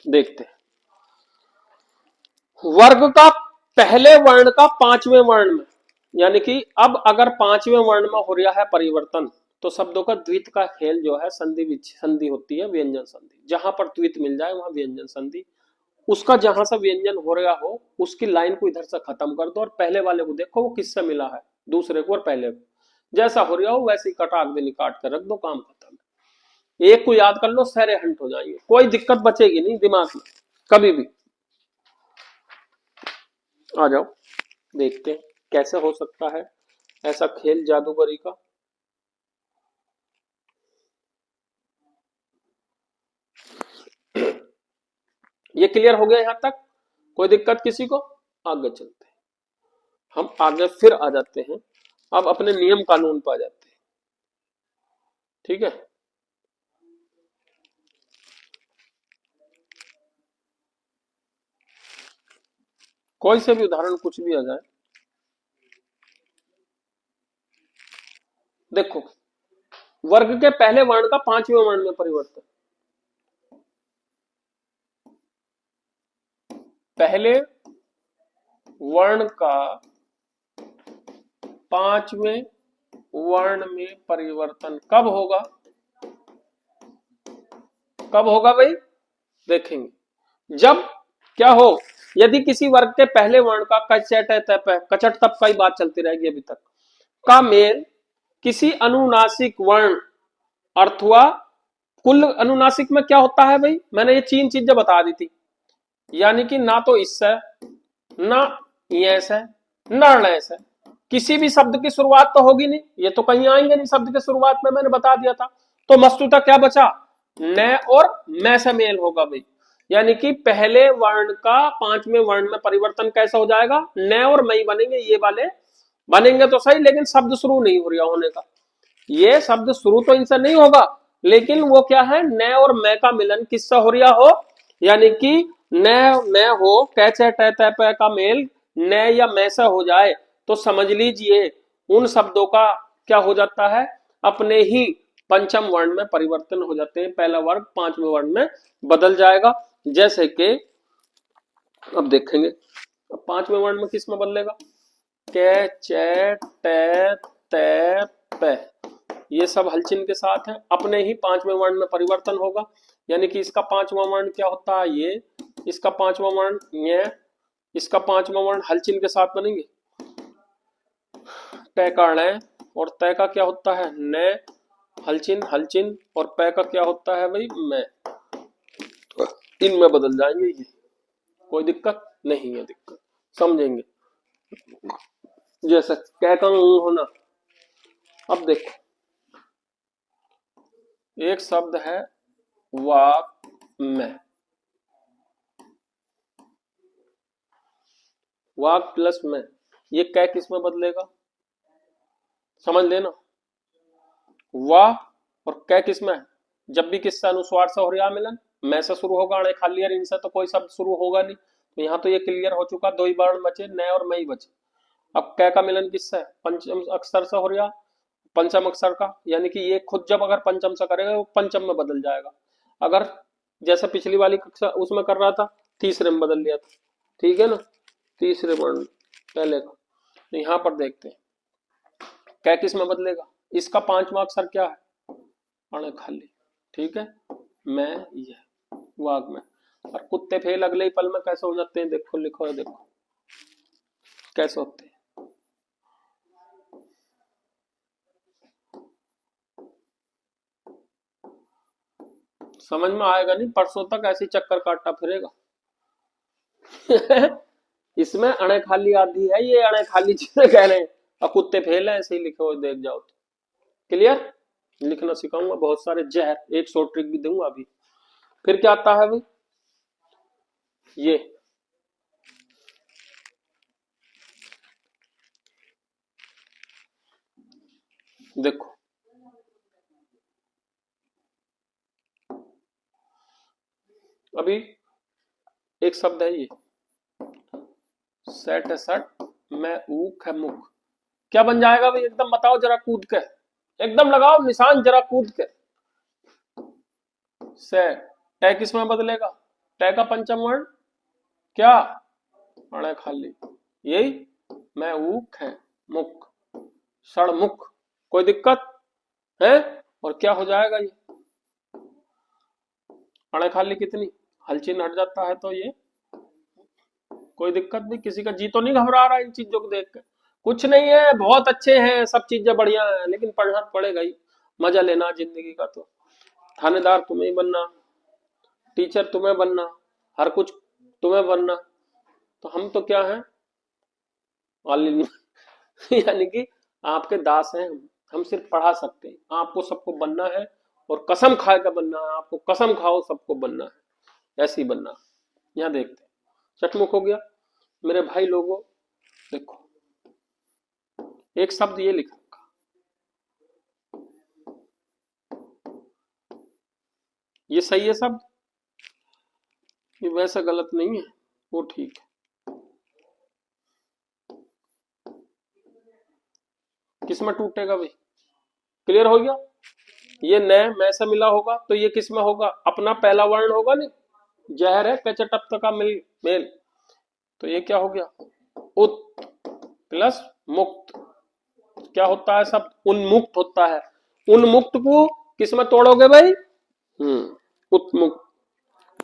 देखते हैं वर्ग का पहले वर्ण का पांचवें वर्ण में, यानी कि अब अगर पांचवें वर्ण में हो रहा है परिवर्तन, तो शब्दों का द्वित का खेल जो है संधि होती है, व्यंजन संधि, जहां पर द्वित मिल जाए वहां व्यंजन संधि, उसका जहां से व्यंजन हो रहा हो उसकी लाइन को इधर से खत्म कर दो और पहले वाले को देखो वो किससे मिला है, दूसरे को और पहले को, जैसा हो रहा हो वैसे ही कटाक देनी काट कर रख दो, काम खत्म। एक को याद कर लो, सारे हंट हो जाएंगे, कोई दिक्कत बचेगी नहीं दिमाग में कभी भी। आ जाओ देखते हैं कैसे हो सकता है ऐसा खेल जादूगरी का। ये क्लियर हो गया यहां तक, कोई दिक्कत किसी को, आगे चलते हैं, हम आगे फिर आ जाते हैं, अब अपने नियम कानून पर आ जाते हैं, ठीक है। कोई से भी उदाहरण कुछ भी आ जाए, देखो वर्ग के पहले वर्ण का पांचवें वर्ण में परिवर्तन, पहले वर्ण का पांचवें वर्ण में परिवर्तन कब होगा, कब होगा भाई, देखेंगे जब क्या हो, यदि किसी वर्ग के पहले वर्ण का कचट तप है, कचट तप का ही बात चलती रहेगी अभी तक, का मेल किसी अनुनासिक वर्ण अथवा, कुल अनुनासिक में क्या होता है भाई, मैंने ये तीन चीजें बता दी थी, यानी कि ना तो इससे, ना ये से, ना ण से, किसी भी शब्द की शुरुआत तो होगी नहीं, ये तो कहीं आएंगे नहीं शब्द की शुरुआत में, मैंने बता दिया था। तो मस्तुता क्या बचा, न और मैं से मेल होगा भाई, यानी कि पहले वर्ण का पांचवें वर्ण में परिवर्तन कैसा हो जाएगा, न और मई बनेंगे, ये वाले बनेंगे तो सही, लेकिन शब्द शुरू नहीं हो रहा होने का, ये शब्द शुरू तो इनसे नहीं होगा, लेकिन वो क्या है, न और मैं का मिलन किससे हो रहा हो, यानी कि न मैं हो, कैचे टै का मेल न या मैं से हो जाए, तो समझ लीजिए उन शब्दों का क्या हो जाता है, अपने ही पंचम वर्ण में परिवर्तन हो जाते हैं, पहला वर्ग पांचवें वर्ण में बदल जाएगा। जैसे कि अब देखेंगे, अब पांचवें वर्ण में किस में बदलेगा, के चे टे ते पे, ये सब हलचिन के साथ है, अपने ही पांचवें वर्ण में परिवर्तन होगा, यानी कि इसका पांचवा वर्ण क्या होता है, ये, इसका पांचवा वर्ण ये, इसका पांचवा वर्ण हलचिन के साथ बनेंगे, तय का ण, और तय का क्या होता है न, हलचिन हलचिन, और पै का क्या होता है भाई मैं, इनमें बदल जाएंगे ये, कोई दिक्कत नहीं है, दिक्कत समझेंगे, जैसा कै का होना। अब देखो एक शब्द है वाक में, वाक प्लस में, ये कै किस में बदलेगा, समझ लेना, वाह और कै किस में, जब भी किससे अनुस्वार से हो रहा मिलन, मैं से शुरू होगा, अणे खाली है, इनसे तो कोई शब्द शुरू होगा नहीं, तो यहाँ तो ये क्लियर हो चुका, दो ही वर्ण बचे, न और मई बचे। अब कै का मिलन किससे है, पंचम अक्षर से हो रहा, पंचम अक्षर का, यानी कि ये खुद जब अगर पंचम से करेगा वो पंचम में बदल जाएगा, अगर जैसे पिछली वाली कक्षा उसमें कर रहा था तीसरे में बदल लिया था, ठीक है ना, तीसरे वर्ण पहले का। तो यहाँ पर देखते हैं कै किस में बदलेगा, इसका पांचवा अक्षर क्या है, अण खाली, ठीक है, मैं ये वाग में, और कुत्ते फेल अगले ही पल में कैसे हो जाते हैं, देखो लिखो है, देखो कैसे होते हैं, समझ में आएगा नहीं, परसों तक ऐसे चक्कर काटता फिरेगा। इसमें अणे खाली आदि है, ये अणे खाली चीजें कह रहे हैं, और कुत्ते फेल है ऐसे ही लिखे हुए देख जाओ तो। क्लियर, लिखना सिखाऊंगा बहुत सारे जहर, एक शॉर्ट ट्रिक भी दूंगा अभी, फिर क्या आता है भाई, ये देखो, अभी एक शब्द है ये, सेट है सट, मैं ऊख है मुख, क्या बन जाएगा भाई, एकदम बताओ जरा कूद के, एकदम लगाओ निशान जरा कूद के। से टै किस में बदलेगा, टै का पंचम वर्ण क्या, अणे खाली, यही मैं ऊख है मुख, सड़मुख, कोई दिक्कत है, और क्या हो जाएगा ये, अणे खाली कितनी, हलचिन हट जाता है तो ये कोई दिक्कत नहीं, किसी का जी तो नहीं घबरा रहा इन चीजों को देख के, कुछ नहीं है, बहुत अच्छे हैं, सब चीजें बढ़िया है, लेकिन पढ़ना पड़ेगा ही, मजा लेना जिंदगी का, तो थानेदार तुम्हें ही बनना, टीचर तुम्हें बनना, हर कुछ तुम्हें बनना, तो हम तो क्या है, यानी कि आपके दास हैं हम सिर्फ पढ़ा सकते हैं, आपको सबको बनना है, और कसम खा के बनना है, आपको कसम खाओ सबको बनना है, ऐसे ही बनना है। यहाँ देखते हैं, चटमुख हो गया मेरे भाई लोगों, देखो एक शब्द ये लिखा, ये सही है शब्द, ये वैसा गलत नहीं है, वो ठीक है, किस में टूटेगा भाई, क्लियर हो गया, ये न मैं से मिला होगा तो ये किस में होगा, अपना पहला वर्ण होगा नहीं, जहर है कचटप का मिल मेल, तो ये क्या हो गया, उत प्लस मुक्त, क्या होता है शब्द, उन्मुक्त होता है, उन्मुक्त को किस में तोड़ोगे भाई, उत्मुक्त,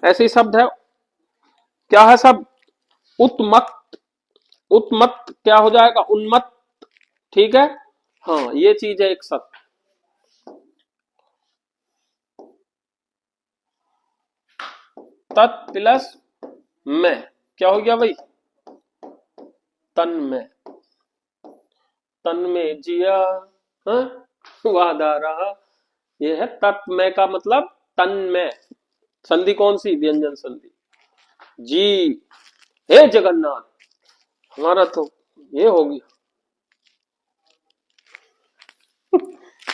ऐसे ही शब्द है, क्या है शब्द, उत्मत्त, उत्मत्त क्या हो जाएगा, उन्मत्त, ठीक है, हाँ ये चीज है एक शब्द, तत् प्लस में क्या हो गया भाई, तन में, तन में जिया, हाँ? वादा रहा, ये है तत्मय का मतलब, तन में, संधि कौन सी, व्यंजन संधि, जी, हे जगन्नाथ, हमारा तो ये हो गया,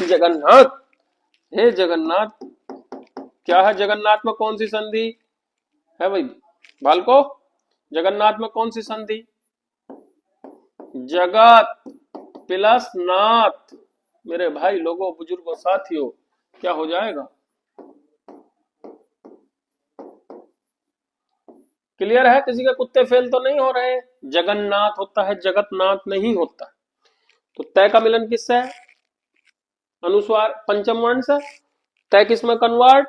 जगन्नाथ, हे जगन्नाथ, क्या है जगन्नाथ में कौन सी संधि है भाई, बालको, जगन्नाथ में कौन सी संधि, जगत प्लस नाथ, मेरे भाई लोगों बुजुर्गों साथियों, क्या हो जाएगा, क्लियर है, किसी के कुत्ते फेल तो नहीं हो रहे, जगन्नाथ होता है, जगतनाथ नहीं होता, तो तय का मिलन किससे है, अनुस्वार पंचम वर्ण से, तय किसमें कन्वर्ट,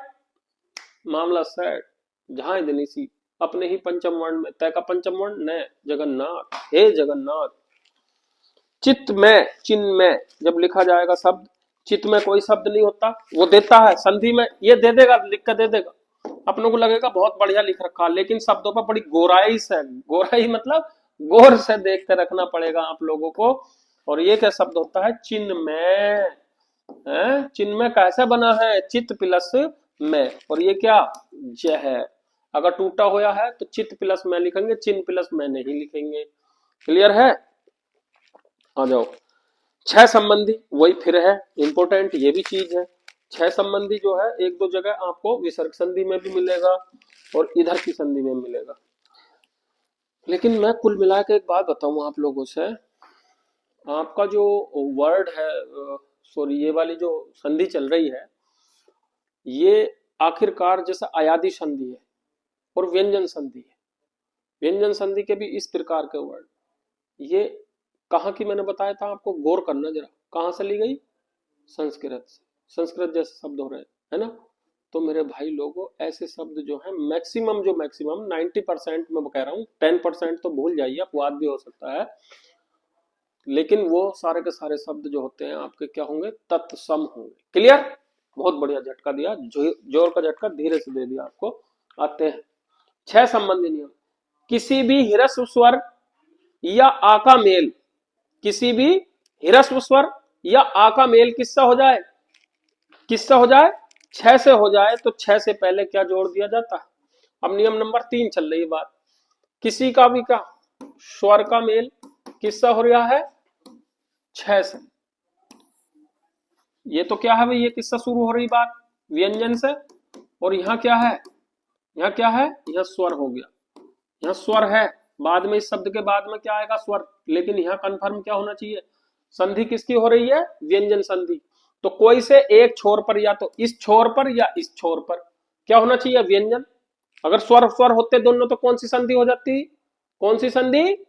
मामला सेट, जहां इसी अपने ही पंचम वर्ण में, तय का पंचम वर्ण न, जगन्नाथ, हे जगन्नाथ, चित्त में, चिन्ह में जब लिखा जाएगा शब्द, चित्त में कोई शब्द नहीं होता, वो देता है संधि में, ये दे देगा, लिख कर दे देगा, अपनों को लगेगा बहुत बढ़िया लिख रखा, लेकिन शब्दों पर बड़ी गोराई से, गोराई मतलब गौर से देख कर रखना पड़ेगा आप लोगों को, और ये क्या शब्द होता है, चिन्ह में, चिन्ह में कैसे बना है, चित्त प्लस में, और ये क्या, ज है, अगर टूटा हुआ है तो चित्त प्लस में लिखेंगे, चिन्ह प्लस में नहीं लिखेंगे, क्लियर है, आ जाओ, छह संबंधी वही फिर है इंपोर्टेंट, ये भी चीज है, छह संबंधी जो है एक दो जगह आपको विसर्ग संधि में भी मिलेगा और इधर की संधि में मिलेगा, लेकिन मैं कुल मिला के एक बात बताऊं आप लोगों से, आपका जो वर्ड है, सॉरी ये वाली जो संधि चल रही है, ये आखिरकार जैसे अयादी संधि है और व्यंजन संधि है, व्यंजन संधि के भी इस प्रकार के वर्ड, ये कहाँ की मैंने बताया था आपको, गौर करना जरा, कहाँ से ली गई, संस्कृत से, संस्कृत जैसे शब्द हो रहे हैं, है ना, तो मेरे भाई लोगों ऐसे शब्द जो है मैक्सिमम, जो मैक्सिमम 90% मैं कह रहा हूँ, 10% तो भूल जाइए, अपवाद भी हो सकता है, लेकिन वो सारे के सारे शब्द जो होते हैं आपके क्या होंगे, तत्सम होंगे, क्लियर, बहुत बढ़िया झटका दिया, जोर का झटका धीरे से दे दिया आपको, आते हैं छह संबंधी नियम, किसी भी ह्रस्व स्वर या आ का मेल, किसी भी ह्रस्व स्वर या आ का मेल किससे हो जाए, किससे हो जाए, 6 से हो जाए तो 6 से पहले क्या जोड़ दिया जाता है। अब नियम नंबर 3 चल रही है बात, किसी का भी क्या स्वर का मेल किससे हो रहा है, 6 से। ये तो क्या है भाई, ये किससे शुरू हो रही बात, व्यंजन से। और यहाँ क्या है, यहाँ क्या है, यहाँ स्वर हो गया, यहाँ स्वर है। बाद में इस शब्द के बाद में क्या आएगा, स्वर। लेकिन यहाँ कंफर्म क्या होना चाहिए, संधि किसकी हो रही है, व्यंजन संधि। तो कोई से एक छोर पर, या तो इस छोर पर या इस छोर पर क्या होना चाहिए, व्यंजन। अगर स्वर स्वर होते दोनों तो कौन सी संधि हो जाती, कौन सी संधि,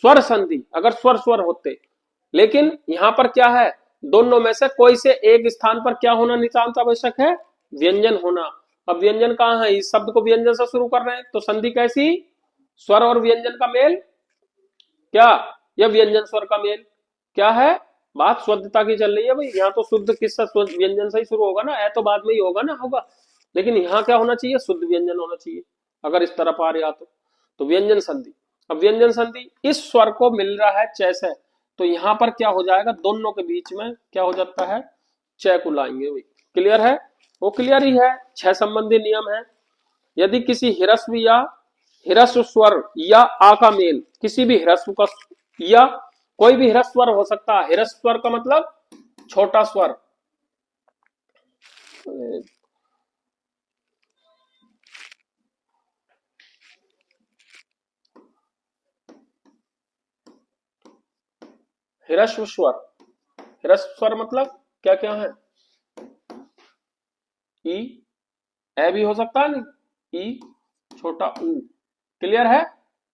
स्वर संधि, अगर स्वर स्वर होते। लेकिन यहां पर क्या है, दोनों में से कोई से एक स्थान पर क्या होना नितांत आवश्यक है, व्यंजन होना। अब व्यंजन कहाँ है, इस शब्द को व्यंजन से शुरू कर रहे हैं तो संधि कैसी, स्वर और व्यंजन का मेल, क्या, यह व्यंजन स्वर का मेल। क्या है बात, शुद्धता की चल रही है भाई, यहाँ तो शुद्ध किससे, व्यंजन से ही शुरू होगा ना, है तो बाद में ही होगा ना, होगा। लेकिन यहाँ क्या होना चाहिए, शुद्ध व्यंजन होना चाहिए अगर इस तरफ आ रहा तो व्यंजन संधि। अब व्यंजन संधि इस स्वर को मिल रहा है च से, तो यहां पर क्या हो जाएगा, दोनों के बीच में क्या हो जाता है, च को लाएंगे भाई। क्लियर है, वो क्लियर ही है। 6 संबंधी नियम है। यदि किसी ह्रस्व या ह्रस्व स्वर या आ का मेल, किसी भी ह्रस्व का या कोई भी ह्रस्व स्वर हो सकता है, ह्रस्व स्वर का मतलब छोटा स्वर, ह्रस्व स्वर, ह्रस्व स्वर मतलब क्या क्या है, ई, ए भी हो सकता है, नहीं ई, छोटा ऊ। क्लियर है,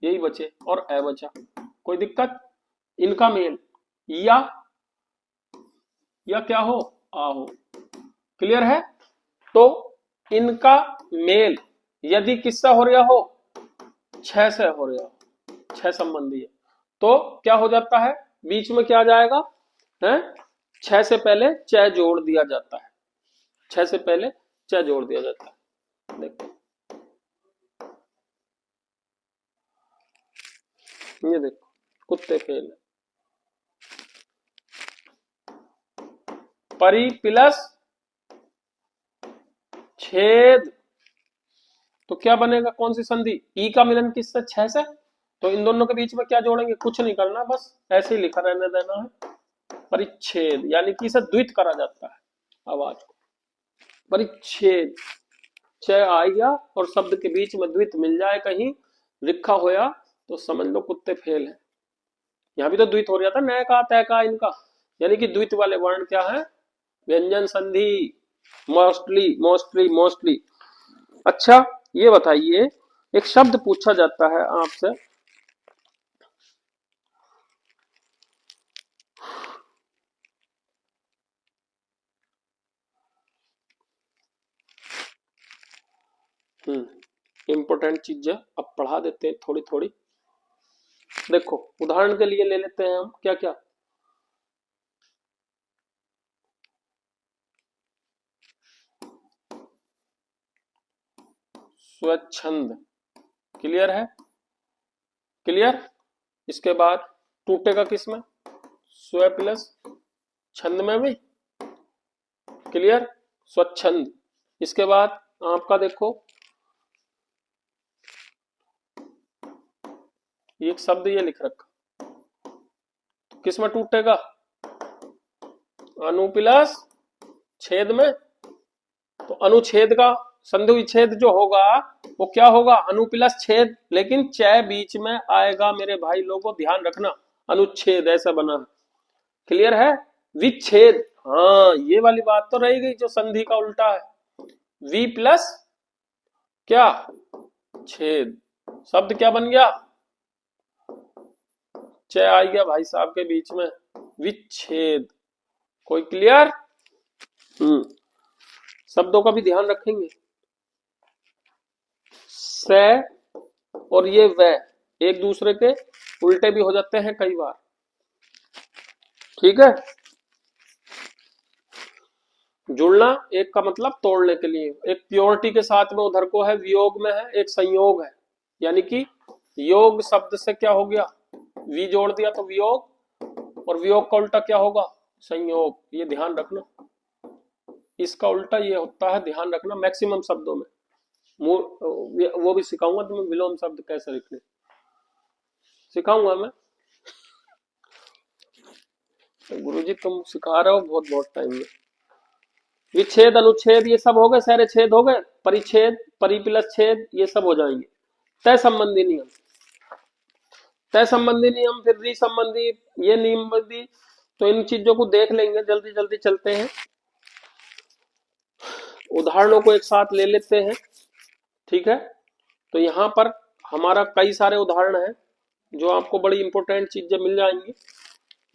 यही बचे और ए बचा, कोई दिक्कत, इनका मेल या क्या हो, आ हो। क्लियर है, तो इनका मेल यदि किससे हो रहा हो, 6 से हो रहा हो, 6 संबंधी है, तो क्या हो जाता है, बीच में क्या आ जाएगा है, 6 से पहले च जोड़ दिया जाता है, 6 से पहले च जोड़ दिया जाता है। देखो ये देखो, कुत्ते फेल है, परी प्लस छेद, तो क्या बनेगा, कौन सी संधि, ई का मिलन किससे, 6 से। तो इन दोनों के बीच में क्या जोड़ेंगे, कुछ नहीं करना, बस ऐसे ही लिखा रहने देना है, परिच्छेद, यानी कि इसे द्वित करा जाता है आवाज को, परिच्छेद। च आ गया और शब्द के बीच में द्वित मिल जाए कहीं लिखा होया तो समझ लो कुत्ते फेल है। यहाँ भी तो द्वित हो रहा था, नय का तय का इनका, यानी कि द्वित वाले वर्ण क्या है, व्यंजन संधि, मोस्टली मोस्टली मोस्टली। अच्छा ये बताइए, एक शब्द पूछा जाता है आपसे, इंपोर्टेंट चीजें अब पढ़ा देते हैं थोड़ी थोड़ी। देखो उदाहरण के लिए ले लेते हैं हम, क्या क्या, स्वच्छंद। क्लियर है, क्लियर। इसके बाद टूटेगा किसमें, स्व प्लस छंद में भी। क्लियर, स्वच्छंद। इसके बाद आपका देखो, एक शब्द ये लिख रखा, किसमें टूटेगा, अनु प्लस छेद में। तो अनुच्छेद का संधि विच्छेद जो होगा वो क्या होगा, अनु प्लस छेद, लेकिन च बीच में आएगा मेरे भाई लोगों, ध्यान रखना, अनुच्छेद ऐसा बना है। क्लियर है, विच्छेद, हाँ ये वाली बात तो रही गई जो संधि का उल्टा है, वी प्लस क्या, छेद, शब्द क्या बन गया, च आ गया भाई साहब के बीच में, विच्छेद। कोई क्लियर, शब्दों का भी ध्यान रखेंगे। से और ये व एक दूसरे के उल्टे भी हो जाते हैं कई बार, ठीक है। जुड़ना एक का मतलब तोड़ने के लिए, एक प्योरिटी के साथ में उधर को है, वियोग में है, एक संयोग है, यानी कि योग शब्द से क्या हो गया, वी जोड़ दिया तो वियोग, और वियोग का उल्टा क्या होगा, संयोग, ये ध्यान रखना। इसका उल्टा ये होता है, ध्यान रखना मैक्सिमम शब्दों में। वो भी सिखाऊंगा तुम्हें, विलोम शब्द कैसे लिखने सिखाऊंगा मैं। तो गुरुजी तुम सिखा रहे हो बहुत बहुत टाइम में। विच्छेद अनुच्छेद ये सब हो गए, सारे छेद हो गए, परिच्छेद परि प्लस छेद ये सब हो जाएंगे। तय संबंधी नियम, तय संबंधी नियम, फिर री संबंधी, ये नियम बंदी। तो इन चीजों को देख लेंगे, जल्दी जल्दी चलते हैं, उदाहरणों को एक साथ ले लेते हैं। ठीक है, तो यहाँ पर हमारा कई सारे उदाहरण हैं जो आपको बड़ी इंपॉर्टेंट चीजें मिल जाएंगी।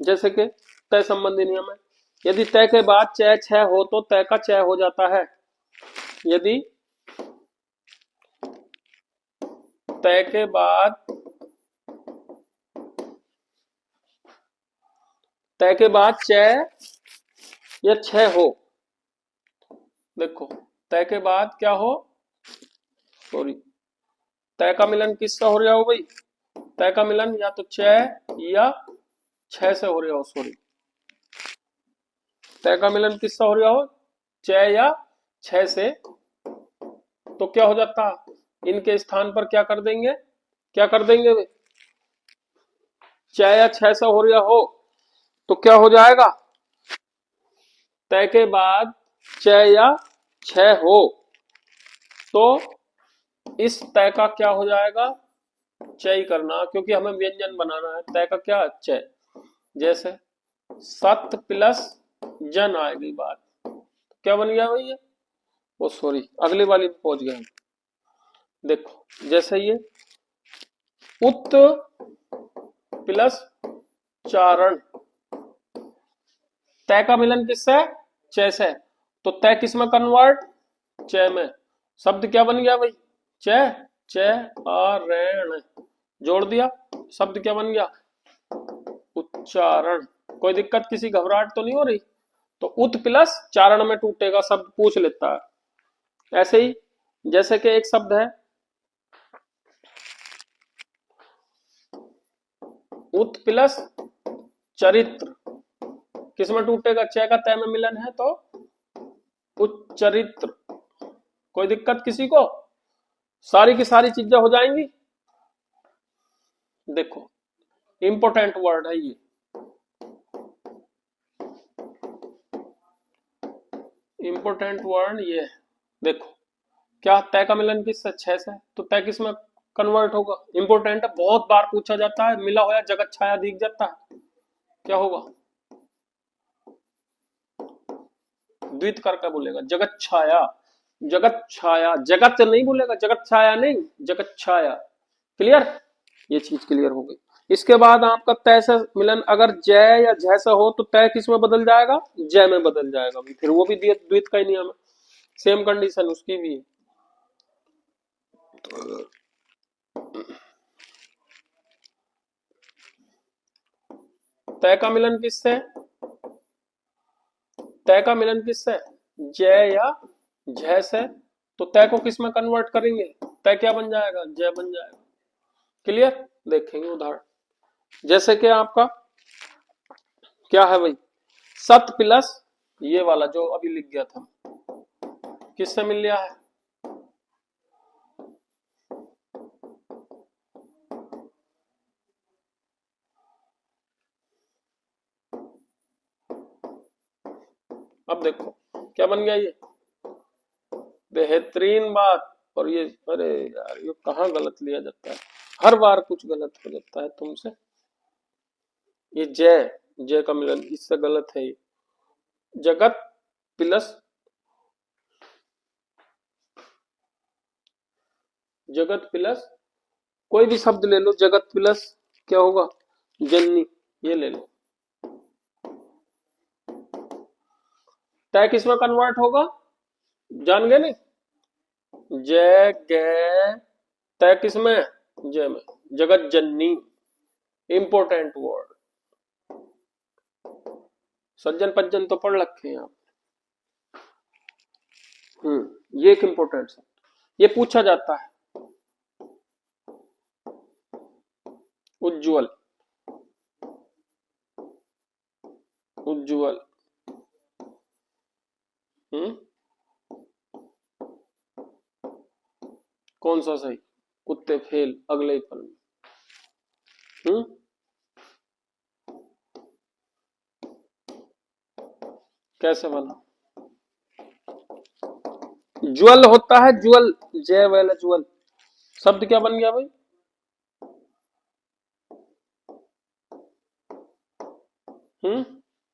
जैसे कि तय संबंधी नियम है, यदि तय के बाद चय छह हो तो तय का चय हो जाता है। यदि तय के बाद चय या छह हो, देखो तय के बाद क्या हो, सॉरी, तय का मिलन किससे हो रहा हो भाई, तय का मिलन या तो चय या छह से हो रहा हो, सॉरी, तय का मिलन किससे हो रहा हो, चय या छह से। तो क्या हो जाता, इनके स्थान पर क्या कर देंगे, क्या कर देंगे भाई, चय या छह से हो रहा हो तो क्या हो जाएगा, तय के बाद चय या छह हो तो इस तय का क्या हो जाएगा, चय करना, क्योंकि हमें व्यंजन बनाना है। तय का क्या, चय। जैसे सत प्लस जन आएगी बात, क्या बन गया भैया, वो सॉरी अगली वाली में पहुंच गए हम। देखो जैसे ये उत प्लस चारण, तय का मिलन किससे, चय से, तो तय किस में कन्वर्ट, चय में। शब्द क्या बन गया भाई, चय, चय आरण, जोड़ दिया, शब्द क्या बन गया, उच्चारण। कोई दिक्कत, किसी घबराहट तो नहीं हो रही। तो उत प्लस चारण में टूटेगा, शब्द पूछ लेता है। ऐसे ही जैसे कि एक शब्द है उत प्लस चरित्र, किसमें टूटेगा, चय का तय में मिलन है तो उच्चरित्र। कोई दिक्कत किसी को, सारी की सारी चीजें हो जाएंगी। देखो इंपॉर्टेंट वर्ड है ये, इंपॉर्टेंट वर्ड ये है। देखो क्या, तय का मिलन किस छह से, तो तय किस में कन्वर्ट होगा, इंपॉर्टेंट है, बहुत बार पूछा जाता है। मिला होया जगत छाया दिख जाता है, क्या होगा, द्वित करके बोलेगा, जगत छाया, जगत छाया, जगत नहीं बोलेगा, जगत छाया नहीं, जगत छाया। क्लियर, ये चीज क्लियर हो गई। इसके बाद आपका तय से मिलन अगर जय या जय से हो तो तय किस में बदल जाएगा, जय में बदल जाएगा, फिर वो भी द्वित का ही नियम है, सेम कंडीशन उसकी भी है। तय का मिलन किससे, तय का मिलन किससे, जय या जय से, तो तय को किस में कन्वर्ट करेंगे, तय क्या बन जाएगा, जय बन जाएगा। क्लियर, देखेंगे उदाहरण। जैसे कि आपका क्या है भाई, सत प्लस ये वाला जो अभी लिख गया था, किससे मिल गया है, अब देखो क्या बन गया, ये बेहतरीन बात। और ये अरे यार ये कहाँ गलत लिया जाता है, हर बार कुछ गलत हो जाता है तुमसे। ये जय, जय का मिलन इससे गलत है, ये जगत प्लस, जगत प्लस कोई भी शब्द ले लो, जगत प्लस क्या होगा, जननी, ये ले लो। तय किसमें कन्वर्ट होगा, जान गए नहीं, जय गय, तय किसमें, जय में, जगत जननी, इंपोर्टेंट वर्ड। सज्जन पज्जन तो पढ़ रखे हैं आप। ये एक इंपोर्टेंट शब्द, ये पूछा जाता है, उज्जवल, उज्जवल, कौन सा सही? कुत्ते फेल अगले ही पल में। कैसे बना? ज्वल होता है, ज्वल, जय वाला ज्वल। शब्द क्या बन गया भाई?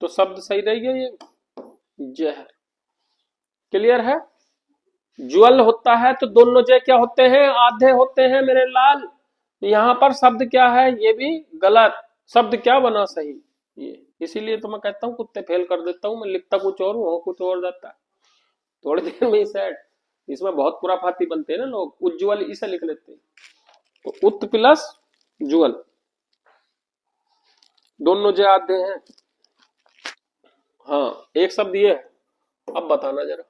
तो शब्द सही रह गया ये, जहर। क्लियर है? ज्वल होता है तो दोनों जय क्या होते हैं? आधे होते हैं मेरे लाल। यहाँ पर शब्द क्या है? ये भी गलत। शब्द क्या बना सही? ये। इसीलिए तो मैं कहता हूँ कुत्ते फेल कर देता हूँ, मैं लिखता कुछ और हूँ, हो कुछ और जाता है थोड़ी देर में ही सेट। इसमें बहुत खुराफाती बनते हैं ना लोग, उज्ज्वल इसे लिख लेते हैं। तो उत प्लस ज्वल, दोनों जय आधे हैं। हाँ, एक शब्द ये है। अब बताना जरा,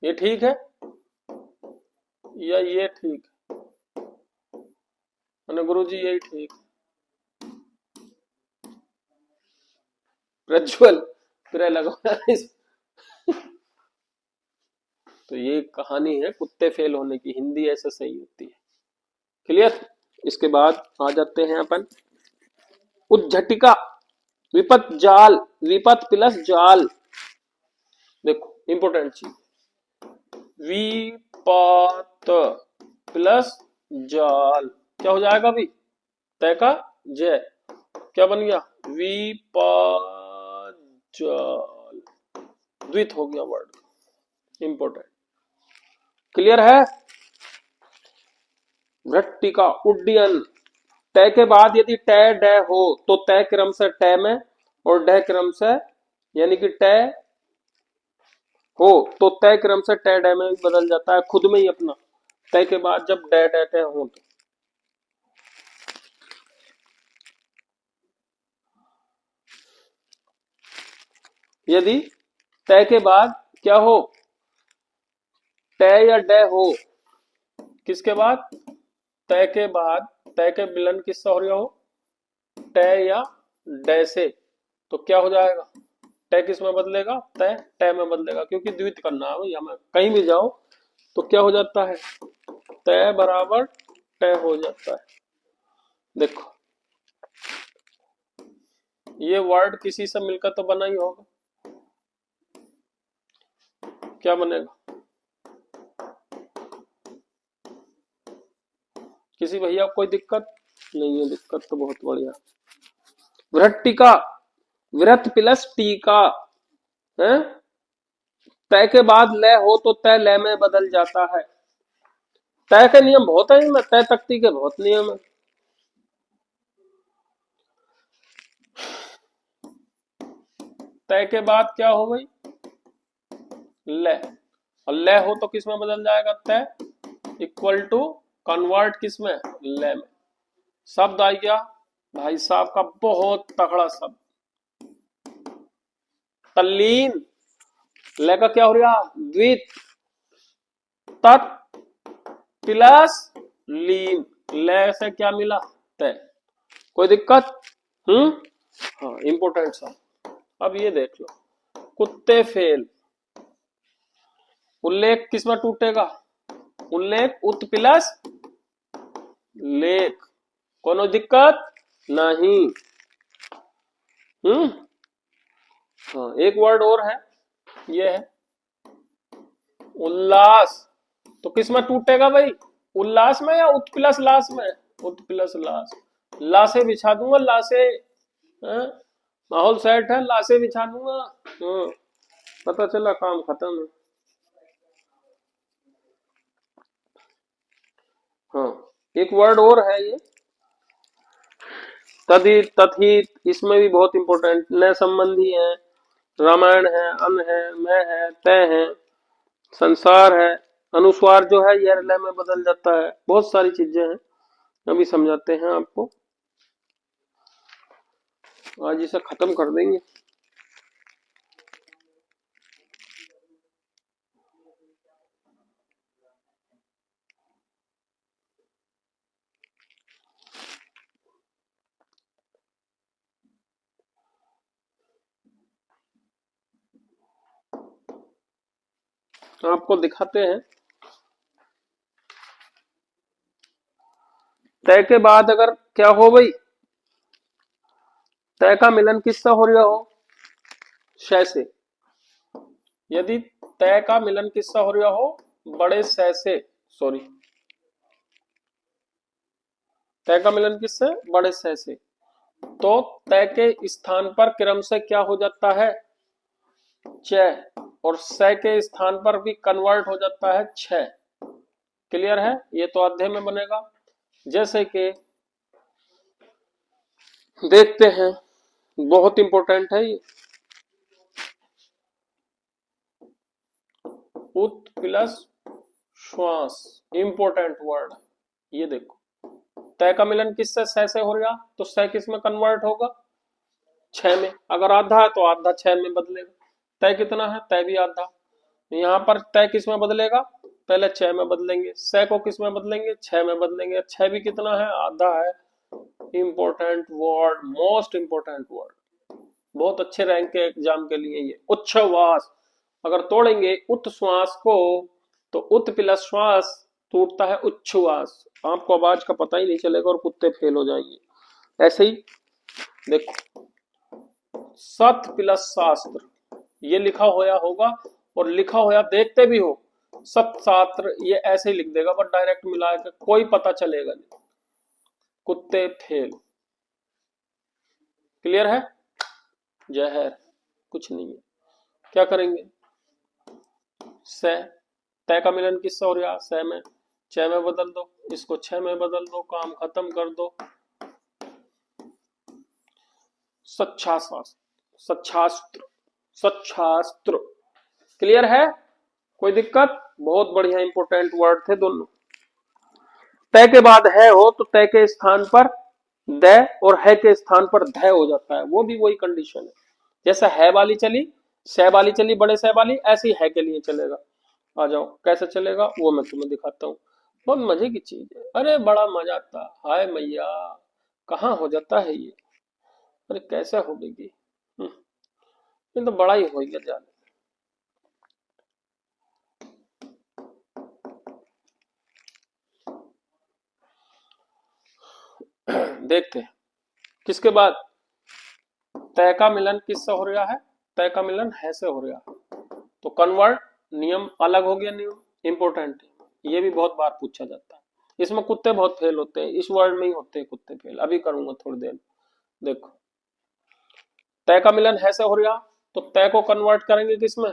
ये ठीक है या ये ठीक है? गुरु जी यही ठीक। प्रज्वल फिर लगा। तो ये कहानी है कुत्ते फेल होने की, हिंदी ऐसे सही होती है। क्लियर? इसके बाद आ जाते हैं अपन उज्झटिका, विपत जाल, विपत प्लस जाल। देखो इंपोर्टेंट चीज, विपत प्लस जाल क्या हो जाएगा अभी? तय का जय क्या बन गया? विपत जाल, द्वित हो गया वर्ड, इंपोर्टेंट। क्लियर है? वृट्टिका, उड्डयन। तय के बाद यदि टय डय हो तो तय क्रम से टय में और डय क्रम से, यानी कि टय हो तो तय क्रम से टय डय में भी बदल जाता है खुद में ही अपना। तय के बाद जब डय डय टय हो तो यदि तय के बाद क्या हो? टय या डय हो, किसके बाद? तय के बाद, तय के विलन किससे हो रहा हो? टय या डय से। तो क्या हो जाएगा? टय किस में बदलेगा? तय टय में बदलेगा, क्योंकि द्वित करना है भैया, मैं कहीं भी जाओ तो क्या हो जाता है? तय बराबर टय हो जाता है। देखो ये वर्ड किसी से मिलकर तो बना ही होगा, क्या बनेगा? किसी भैया को कोई दिक्कत नहीं है? दिक्कत तो बहुत बढ़िया। वृट्टिका, वृत प्लस टीका है। तय के बाद लय हो तो तय लय में बदल जाता है। तय के नियम बहुत है, मैं तय तख्ती के बहुत नियम है। तय के बाद क्या हो गई? लय, और लय हो तो किस में बदल जाएगा? तय इक्वल टू कन्वर्ट किस में? लय में। शब्द आ गया भाई साहब का बहुत तगड़ा शब्द, तल्लीन। लय का क्या हो रहा? द्वित, तत् प्लस लीन, लय से क्या मिला? तय। कोई दिक्कत? हाँ, इंपोर्टेंट सा। अब ये देख लो, कुत्ते फेल, उल्लेख किसमें टूटेगा? उल्लेख उत प्लस लेख, कोनो दिक्कत नहीं। हाँ, एक वर्ड और है, ये है उल्लास। तो किस में टूटेगा भाई? उल्लास में या उत प्लस लास में? उत प्लस लास। लाशें बिछा दूंगा, लाशें। हाँ? माहौल सेट है, लाशें बिछा दूंगा। हाँ, पता चला काम खत्म है। हाँ, एक वर्ड और है ये, तदित तथित, इसमें भी बहुत इंपॉर्टेंट। न संबंधी है, रामायण है, अन है, मैं है, तय है, संसार है। अनुस्वार जो है यह लय में बदल जाता है। बहुत सारी चीजें हैं, अभी समझाते हैं आपको। आज इसे खत्म कर देंगे। आपको दिखाते हैं। तय के बाद अगर क्या हो भाई, तय का मिलन किससे हो रहा हो, शय से। यदि तय का मिलन किससे हो रहा हो, बड़े शय से, सॉरी, तय का मिलन किससे, बड़े शय से, तो तय के स्थान पर क्रम से क्या हो जाता है, च, और स के स्थान पर भी कन्वर्ट हो जाता है छ। क्लियर है, ये तो अध्याय में बनेगा। जैसे कि देखते हैं, बहुत इंपॉर्टेंट है ये, उत प्लस श्वास, इंपॉर्टेंट वर्ड। ये देखो, तय का मिलन किससे, से हो रहा, तो स किस में कन्वर्ट होगा, छ में। अगर आधा है तो आधा छ में बदलेगा। तय कितना है, तय भी आधा। यहाँ पर तय किस में बदलेगा, पहले छ में बदलेंगे, स को किस में बदलेंगे, छ में बदलेंगे। छ भी कितना है, आधा है। Important word, most important word, बहुत अच्छे रैंक के एग्जाम के लिए ये उच्छ्वास। अगर तोड़ेंगे उत श्वास को तो उत प्लस श्वास टूटता है उच्छ्वास। आपको आवाज का पता ही नहीं चलेगा और कुत्ते फेल हो जाएंगे। ऐसे ही देखो, सत प्लस शास्त्र, ये लिखा होया होगा, और लिखा होया देखते भी हो, सत शास्त्र, ये ऐसे ही लिख देगा, बट डायरेक्ट मिला के कोई पता चलेगा नहीं। कुत्ते फेल। क्लियर है, जहर कुछ नहीं है। क्या करेंगे, स, तय का मिलन किससे हो रहा, स में, छ में बदल दो, इसको छ में बदल दो, काम खत्म कर दो। सच्छास्त्र, सच्छास्त्र। क्लियर है, कोई दिक्कत, बहुत बढ़िया इंपॉर्टेंट वर्ड थे दोनों। तय के बाद है हो तो तय के स्थान पर द, और है के स्थान पर ध हो जाता है, वो भी वही कंडीशन है। जैसे है वाली चली, सह वाली चली, बड़े सह वाली, ऐसी है के लिए चलेगा। आ जाओ कैसे चलेगा वो मैं तुम्हें दिखाता हूँ, बहुत मजे की चीज है। अरे बड़ा मजा आता, हाय मैया, कहाँ हो जाता है ये, अरे कैसे हो गई, ये तो बड़ा ही हो गया जान। देखते हैं, किसके बाद, तय का मिलन किससे हो रहा है, तय का मिलन है से हो रहा है, तो कन्वर्ट नियम अलग हो गया, नियम इंपॉर्टेंट है, ये भी बहुत बार पूछा जाता है। इसमें कुत्ते बहुत फेल होते हैं, इस वर्ड में ही होते हैं कुत्ते फेल, अभी करूंगा थोड़ी देर। देखो, तय का मिलन है से हो रहा, तो तय को कन्वर्ट करेंगे किसमें,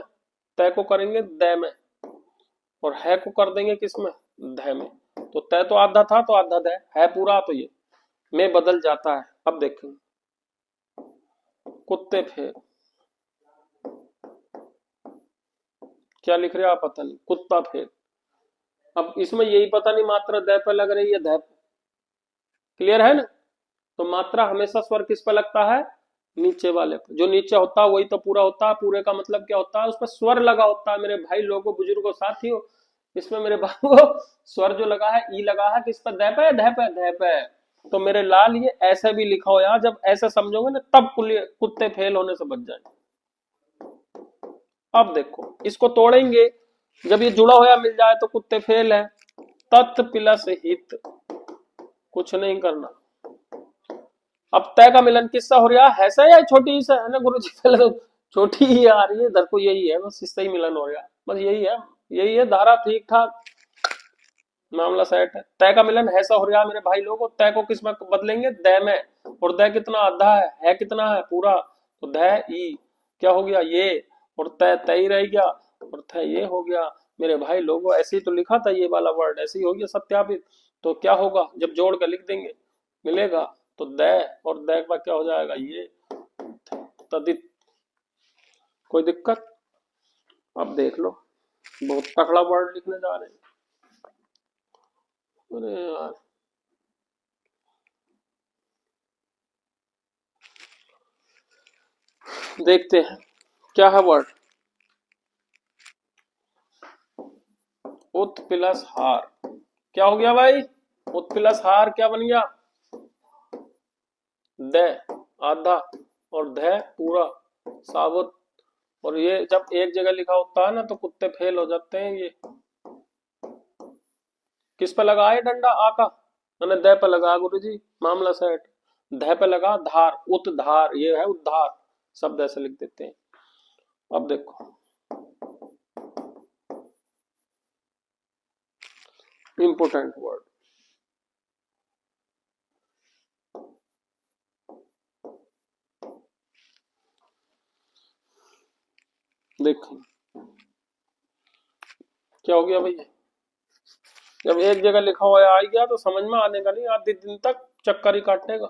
तय को करेंगे द में, और है को कर देंगे किसमें, ध में। तो तय तो आधा था तो आधा द है पूरा, तो ये में बदल जाता है। अब देखेंगे, कुत्ते फेल, क्या लिख रहे हो आप पता नहीं, कुत्ता फेल। अब इसमें यही पता नहीं मात्रा द पे लग रही है ध पे। क्लियर है ना, तो मात्रा हमेशा स्वर किस पे लगता है, नीचे वाले पे। जो नीचे होता है वही तो पूरा होता है, पूरे का मतलब क्या होता है, उस पर स्वर लगा होता है। मेरे भाई लोगों, बुजुर्गों, साथियों, इसमें मेरे भाइयों स्वर जो लगा है, ई लगा है किस पर, ध पे, ध पे, ध पे। तो मेरे लाल ये ऐसे भी लिखा हो यार, जब ऐसे समझोगे ना तब कुत्ते फेल होने से बच जाएंगे। अब देखो, इसको तोड़ेंगे, जब ये जुड़ा हुआ मिल जाए तो कुत्ते फेल है। तत् प्लस हित, कुछ नहीं करना। अब तय का मिलन किससे हो रहा है, या छोटी सा है ना गुरु जी, पहले तो छोटी ही आ रही है, इधर को यही है, बस इससे ही मिलन हो रहा है, बस यही है, यही है धारा, ठीक ठाक मामला सेट है। तय का मिलन ऐसा हो रहा है मेरे भाई लोगों, तय को किस में बदलेंगे, द में, और द कितना आधा है कितना है पूरा, तो ध ई क्या हो गया ये, और तय तय ही रह गया, और थ ये हो गया। मेरे भाई लोगों ऐसे ही तो लिखा था ये वाला वर्ड, ऐसे ही हो गया सत्यापित। तो क्या होगा, जब जोड़ कर लिख देंगे मिलेगा, तो द, और द का क्या हो जाएगा ये, तदित। कोई दिक्कत, अब देख लो, बहुत तगड़ा वर्ड लिखने जा रहे हैं। अरे यार, देखते हैं क्या है वर्ड, उत प्लस हार, क्या हो गया भाई, उत प्लस हार क्या बन गया, द आधा, और ध पूरा साबुत, और ये जब एक जगह लिखा होता है ना तो कुत्ते फेल हो जाते हैं। ये किस पे लगा है डंडा? आ का, मैंने द पे लगा गुरु जी, मामला सेट। ध पे लगा धार, उद्धार, ये है उद्धार, शब्द ऐसे लिख देते हैं। अब देखो इंपोर्टेंट वर्ड, देखो क्या हो गया भैया। जब एक जगह लिखा हुआ आ गया तो समझ में आने का नहीं, आधे दिन तक चक्कर ही काटेगा।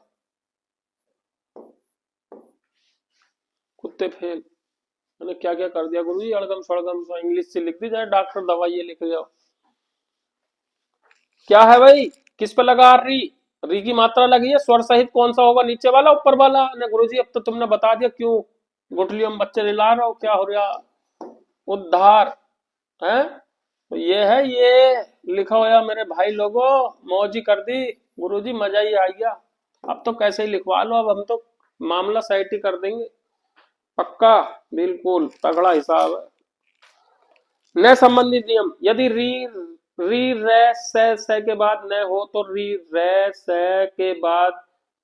कुत्ते फेल, मैंने क्या क्या कर दिया गुरु जी, अड़गम सड़गम सा इंग्लिश से लिख दी जाए, डॉक्टर दवाई ये लिख जाओ। क्या है भाई, किस पे लगा री? री की मात्रा लगी है, स्वर सहित कौन सा होगा, नीचे वाला ऊपर वाला? ना गुरु जी अब तो तुमने बता दिया, क्यों गुठलियों में बच्चे निला रहे हो, क्या हो रहा? उद्धार है, तो ये है, ये लिखा हुआ मेरे भाई लोगों, मौज ही कर दी गुरुजी, मजा ही आ गया। अब तो कैसे ही लिखवा लो, अब हम तो मामला सेट ही कर देंगे पक्का, बिल्कुल तगड़ा हिसाब है। न संबंधित नियम, यदि री री रे से के बाद न हो तो री रे से के बाद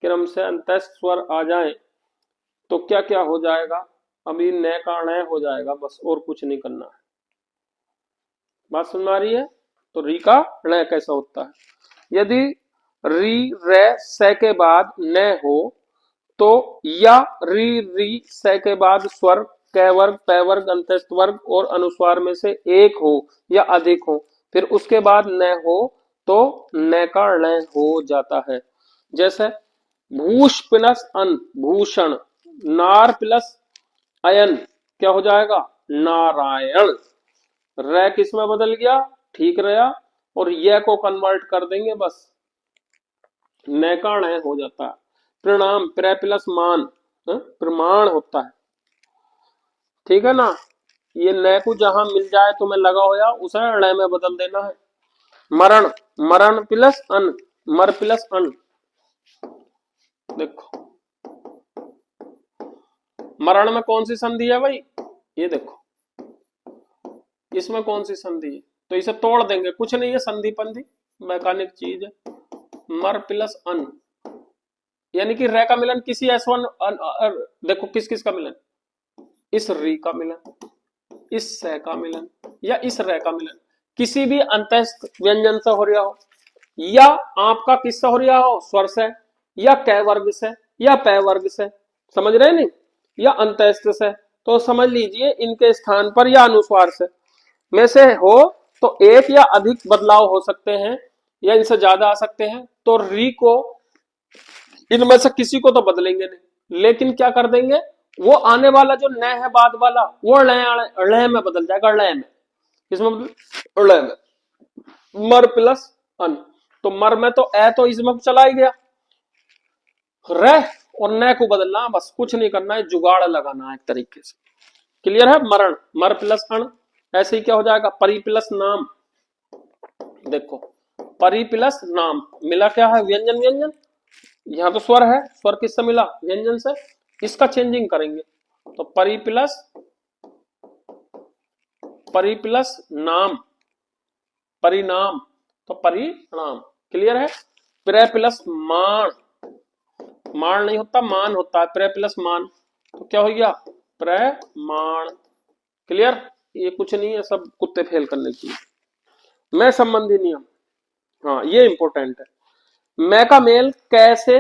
क्रम से अंतस्थ स्वर आ जाए तो क्या क्या हो जाएगा? अभी न का न हो जाएगा, बस और कुछ नहीं करना है। बात सुन आ रही है? तो री का ण कैसा होता है? यदि री रे से के बाद न हो तो या री री से के बाद स्वर क वर्ग पै वर्ग अंतस्थ वर्ग और अनुस्वार में से एक हो या अधिक हो, फिर उसके बाद न हो तो न का ण हो जाता है। जैसे भूष प्लस अन भूषण, नार प्लस अयन क्या हो जाएगा? नारायण। रै किस में बदल गया? ठीक रहा, और यह को कन्वर्ट कर देंगे बस, नैकाण हो जाता है। प्रणाम प्र प्लस मान, प्रमाण होता है, ठीक है ना? ये न को जहां मिल जाए तुम्हें लगा होया उसे ण में बदल देना है। मरण, मरण प्लस अन, मर प्लस अन, देखो मरण में कौन सी संधि है भाई? ये देखो इसमें कौन सी संधि है, तो इसे तोड़ देंगे, कुछ नहीं है, संधि पंधि मैकानिक चीज है। मर प्लस अन, यानी कि रे का मिलन किसी S1 देखो किस किस का मिलन, इस री का मिलन, इस से का मिलन, या इस रे का मिलन, किसी भी अंतस्थ व्यंजन से हो रहा हो, या आपका किससे हो रहा हो, स्वर से, या कै वर्ग से, या पै वर्ग से, समझ रहे नहीं, या अंतस्थ से, तो समझ लीजिए इनके स्थान पर या अनुस्वार से में से हो तो एक या अधिक बदलाव हो सकते हैं या इनसे ज्यादा आ सकते हैं, तो री को इनमें से किसी को तो बदलेंगे नहीं, लेकिन क्या कर देंगे, वो आने वाला जो न है बाद वाला वो ळ में बदल जाएगा, ळ में, किसमें बदल, ळ में। मर प्लस अन, तो मर में तो ए तो इसमें चला ही गया, रह और न को बदलना, बस कुछ नहीं करना है, जुगाड़ लगाना है एक तरीके से। क्लियर है? मरण, मर प्लस अण, ऐसे ही क्या हो जाएगा, परि प्लस नाम, देखो परि प्लस नाम मिला क्या है, व्यंजन व्यंजन, यहां तो स्वर है, स्वर किससे मिला, व्यंजन से, इसका चेंजिंग करेंगे, तो परि प्लस नाम, परिणाम, तो परिणाम। क्लियर है? प्र प्लस मान, मान नहीं होता मान होता है, प्र प्लस मान, तो क्या हो गया, प्रमाण। क्लियर? ये कुछ नहीं है, सब कुत्ते फेल करने की। मैं संबंधी नियम, हाँ ये इंपॉर्टेंट है। मैं का मेल कैसे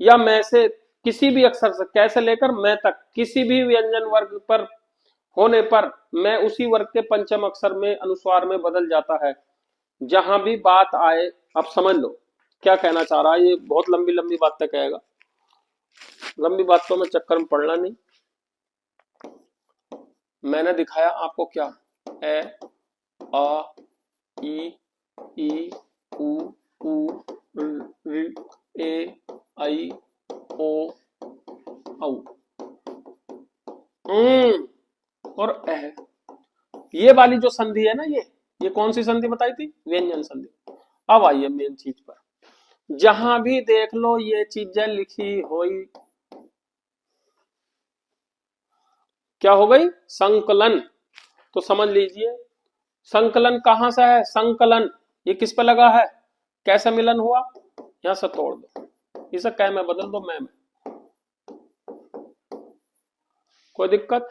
या मैं से किसी भी अक्षर से, कैसे लेकर मैं तक किसी भी व्यंजन वर्ग पर होने पर मैं उसी वर्ग के पंचम अक्षर में अनुस्वार में बदल जाता है, जहां भी बात आए। अब समझ लो क्या कहना चाह रहा है, ये बहुत लंबी लंबी बातें कहेगा, लंबी बातों में चक्कर में पड़ना नहीं। मैंने दिखाया आपको क्या, ए आ ई उ ऋ ए आई ओ औ और एह, ये वाली जो संधि है ना, ये कौन सी संधि बताई थी, व्यंजन संधि। अब आइए मेन चीज पर, जहां भी देख लो ये चीजें लिखी हुई, क्या हो गई, संकलन। तो समझ लीजिए संकलन कहां से है, संकलन ये किस पे लगा है, कैसे मिलन हुआ, यहां से तोड़ दो, इसे कै में बदल दो, मैं में। कोई दिक्कत,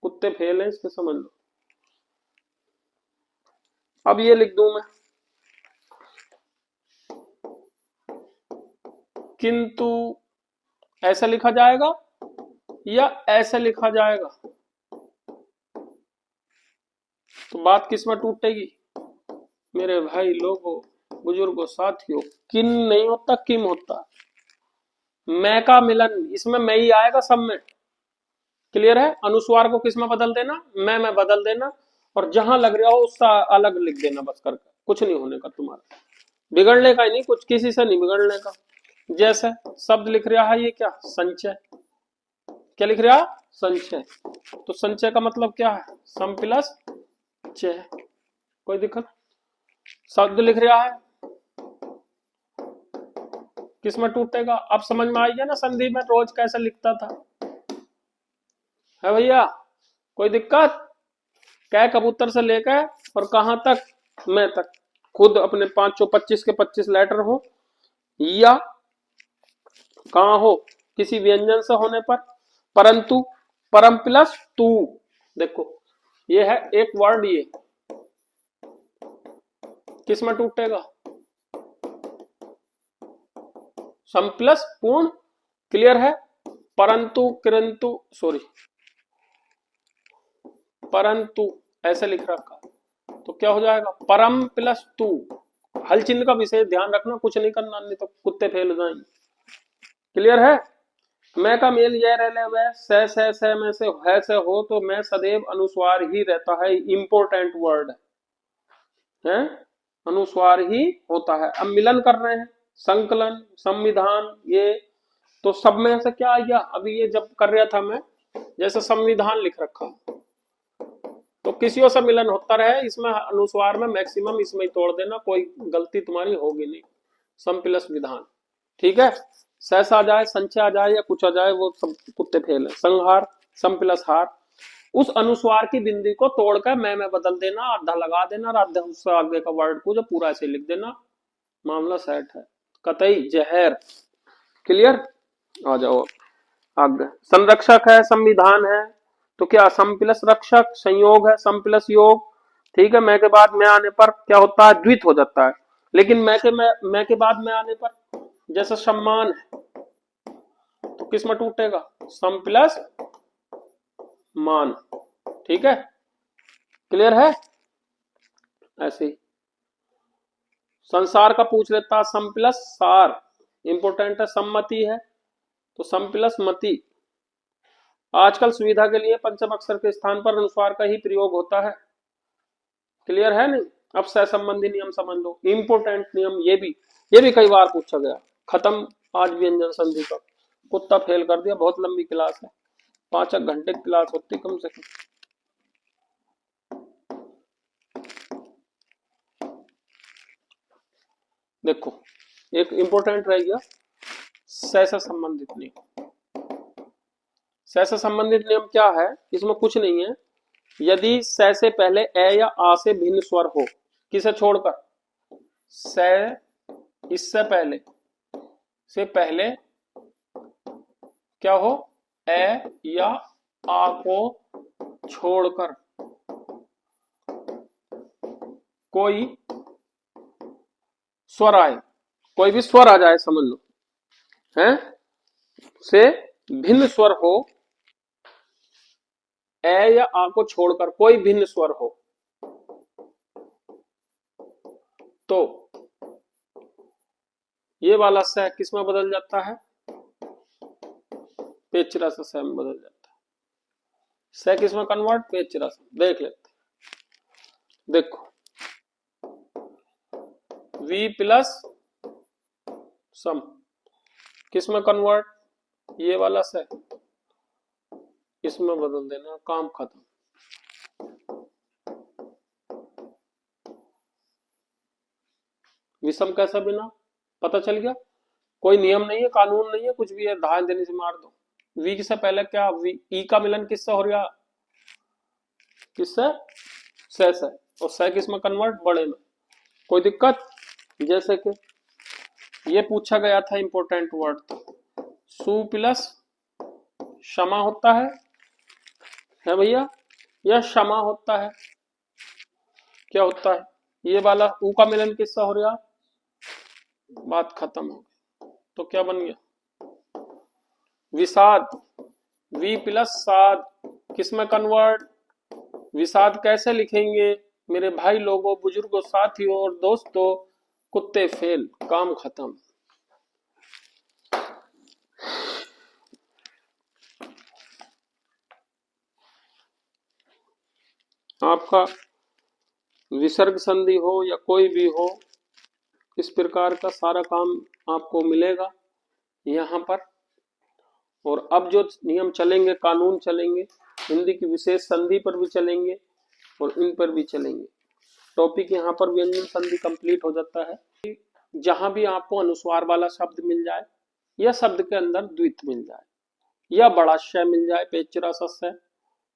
कुत्ते फेल हैं इसके, समझ लो। अब ये लिख दूं मैं, किंतु ऐसे लिखा जाएगा या ऐसे लिखा जाएगा, तो बात किस में टूटेगी मेरे भाई लोगों, बुजुर्गों, साथियों, किन नहीं होता, किम होता। मैं का मिलन, इसमें मैं ही आएगा सब में। क्लियर है, अनुस्वार को किस में बदल देना, मैं में बदल देना, और जहां लग रहा हो उसका अलग लिख देना, बस करके कुछ नहीं होने का तुम्हारा, बिगड़ने का ही नहीं कुछ, किसी से नहीं बिगड़ने का। जैसे शब्द लिख रहा है ये क्या, संचय, क्या लिख रहा, संचय। तो संचय का मतलब क्या है, सम प्लस चय। कोई दिक्कत, शब्द लिख रहा है किस में टूटेगा, अब समझ में आई है ना, संधि में रोज कैसे लिखता था, है भैया। कोई दिक्कत, कै कबूतर से लेकर और कहां तक, मैं तक, खुद अपने 525 के 25 लेटर हो, या कहां हो, किसी व्यंजन से होने पर, परंतु, परम प्लस तू। देखो ये है एक वर्ड, ये किस में टूटेगा, सम प्लस पूर्ण। क्लियर है, परंतु, किरंतु, सॉरी, परंतु ऐसे लिख रखा, तो क्या हो जाएगा, परम प्लस तू। हल चिन्ह का विशेष ध्यान रखना, कुछ नहीं करना, नहीं तो कुत्ते फेल हो जाएंगे। क्लियर है, मैं का मेल यह रह वह से में से है से हो, तो मैं सदैव अनुस्वार ही रहता है, इंपोर्टेंट वर्ड है, अनुस्वार ही होता है। अब मिलन कर रहे हैं, संकलन, संविधान, ये तो सब में से क्या आ गया, अभी ये जब कर रहा था मैं, जैसे संविधान लिख रखा, तो किसी से मिलन होता रहे, इसमें अनुस्वार में मैक्सिमम इसमें ही तोड़ देना, कोई गलती तुम्हारी होगी नहीं, सम प्लस विधान। ठीक है, सहस आ जाए, संचय आ जाए, या कुछ आ जाए, वो सब कुत्ते फेल है। संहार, सम प्लस हार, उस अनुस्वार की बिंदी को तोड़कर मैं में बदल देना, आधा लगा देना, और आधा उससे आगे का वर्ड को जो पूरा ऐसे लिख देना, मामला सेट है। कतई जहर। क्लियर, आ जाओ आगे। संरक्षक है, संविधान है, तो क्या सम प्लस रक्षक, संयोग है, सम प्लस योग। ठीक है, मैं के बाद मैं आने पर क्या होता है, द्वित हो जाता है। लेकिन मैं के बाद मैं आने पर, जैसे सम्मान है, तो किस में टूटेगा, सम प्लस मान। ठीक है, क्लियर है, ऐसे ही। संसार का पूछ लेता, सम प्लस सार, इंपोर्टेंट है, सम्मति है, तो सम प्लस मति। आजकल सुविधा के लिए पंचम अक्षर के स्थान पर अनुस्वार का ही प्रयोग होता है। क्लियर है नहीं, अब सह संबंधी नियम समझ लो, इंपोर्टेंट नियम, ये भी कई बार पूछा गया। खत्म आज व्यंजन संधि का, कुत्ता फेल कर दिया, बहुत लंबी क्लास है, 5 घंटे क्लास होती कम से कम। देखो एक इंपोर्टेंट रह गया, सह से संबंधित नियम। सह से संबंधित नियम क्या है, इसमें कुछ नहीं है, यदि स से पहले ए या आ से भिन्न स्वर हो, किसे छोड़कर, स इससे पहले से पहले क्या हो, ए या आ को छोड़कर कोई स्वर आए, कोई भी स्वर आ जाए समझ लो, हैं, से भिन्न स्वर हो, ए या आ को छोड़कर कोई भिन्न स्वर हो, तो ये वाला स किस में बदल जाता है, पेचरा से स में बदल जाता है। स किस में कन्वर्ट, पेचरा से। देख लेते, देखो वी प्लस सम किस में कन्वर्ट, ये वाला स इसमें बदल देना, काम खत्म। विषम कैसा बिना, पता चल गया, कोई नियम नहीं है, कानून नहीं है, कुछ भी है, धान देने से मार दो। वी से पहले क्या, वी ई का मिलन किससे हो गया, किससे, से। और से किस में कन्वर्ट, बड़े में। कोई दिक्कत? जैसे कि ये पूछा गया था इंपॉर्टेंट वर्ड, तो सु प्लस क्षमा होता है भैया, या क्षमा होता है, क्या होता है, ये वाला ऊ का मिलन किससे हो गया, बात खत्म हो गई। तो क्या बन गया, विषाद, वी प्लस साद किस में कन्वर्ट, विषाद कैसे लिखेंगे मेरे भाई लोगों, बुजुर्गों, साथियों और दोस्तों, कुत्ते फेल, काम खत्म। आपका विसर्ग संधि हो या कोई भी हो, इस प्रकार का सारा काम आपको मिलेगा यहाँ पर। और अब जो नियम चलेंगे, कानून चलेंगे, हिंदी की विशेष संधि पर भी चलेंगे और इन पर भी चलेंगे। टॉपिक यहाँ पर व्यंजन संधि कंप्लीट हो जाता है। जहां भी आपको अनुस्वार वाला शब्द मिल जाए, या शब्द के अंदर द्वित मिल जाए, या बड़ा श मिल जाए, पेचरा सस्य,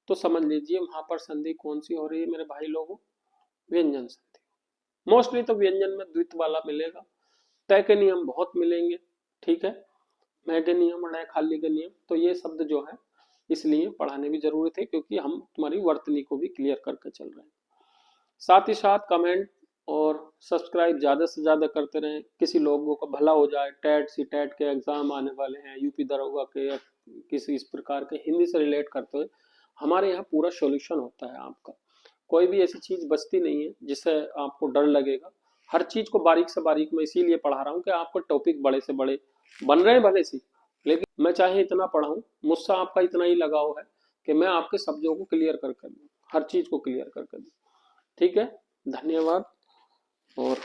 तो समझ लीजिए वहां पर संधि कौन सी हो रही है मेरे भाई लोगों, व्यंजन संधि। मोस्टली तो व्यंजन में द्वित वाला मिलेगा। तय के नियम बहुत मिलेंगे, ठीक है, मैं के नियम, नए खाली के नियम, तो ये शब्द जो है इसलिए पढ़ाने भी जरूरी थे, क्योंकि हम तुम्हारी वर्तनी को भी क्लियर करके चल रहे हैं। साथ ही साथ कमेंट और सब्सक्राइब ज्यादा से ज्यादा करते रहें, किसी लोगों का भला हो जाए। टेट सी टेट के एग्जाम आने वाले हैं, यूपी दरोगा के, या किसी इस प्रकार के हिंदी से रिलेट करते हुए हमारे यहाँ पूरा सॉल्यूशन होता है आपका। कोई भी ऐसी चीज बचती नहीं है जिससे आपको डर लगेगा। हर चीज को बारीक से बारीक मैं इसीलिए पढ़ा रहा हूँ कि आपको टॉपिक बड़े से बड़े बन रहे हैं भले से, लेकिन मैं चाहे इतना पढ़ाऊं, मुझसे आपका इतना ही लगाव है कि मैं आपके शब्दों को क्लियर करके दूं, हर चीज को क्लियर करके दूं। ठीक है, धन्यवाद। और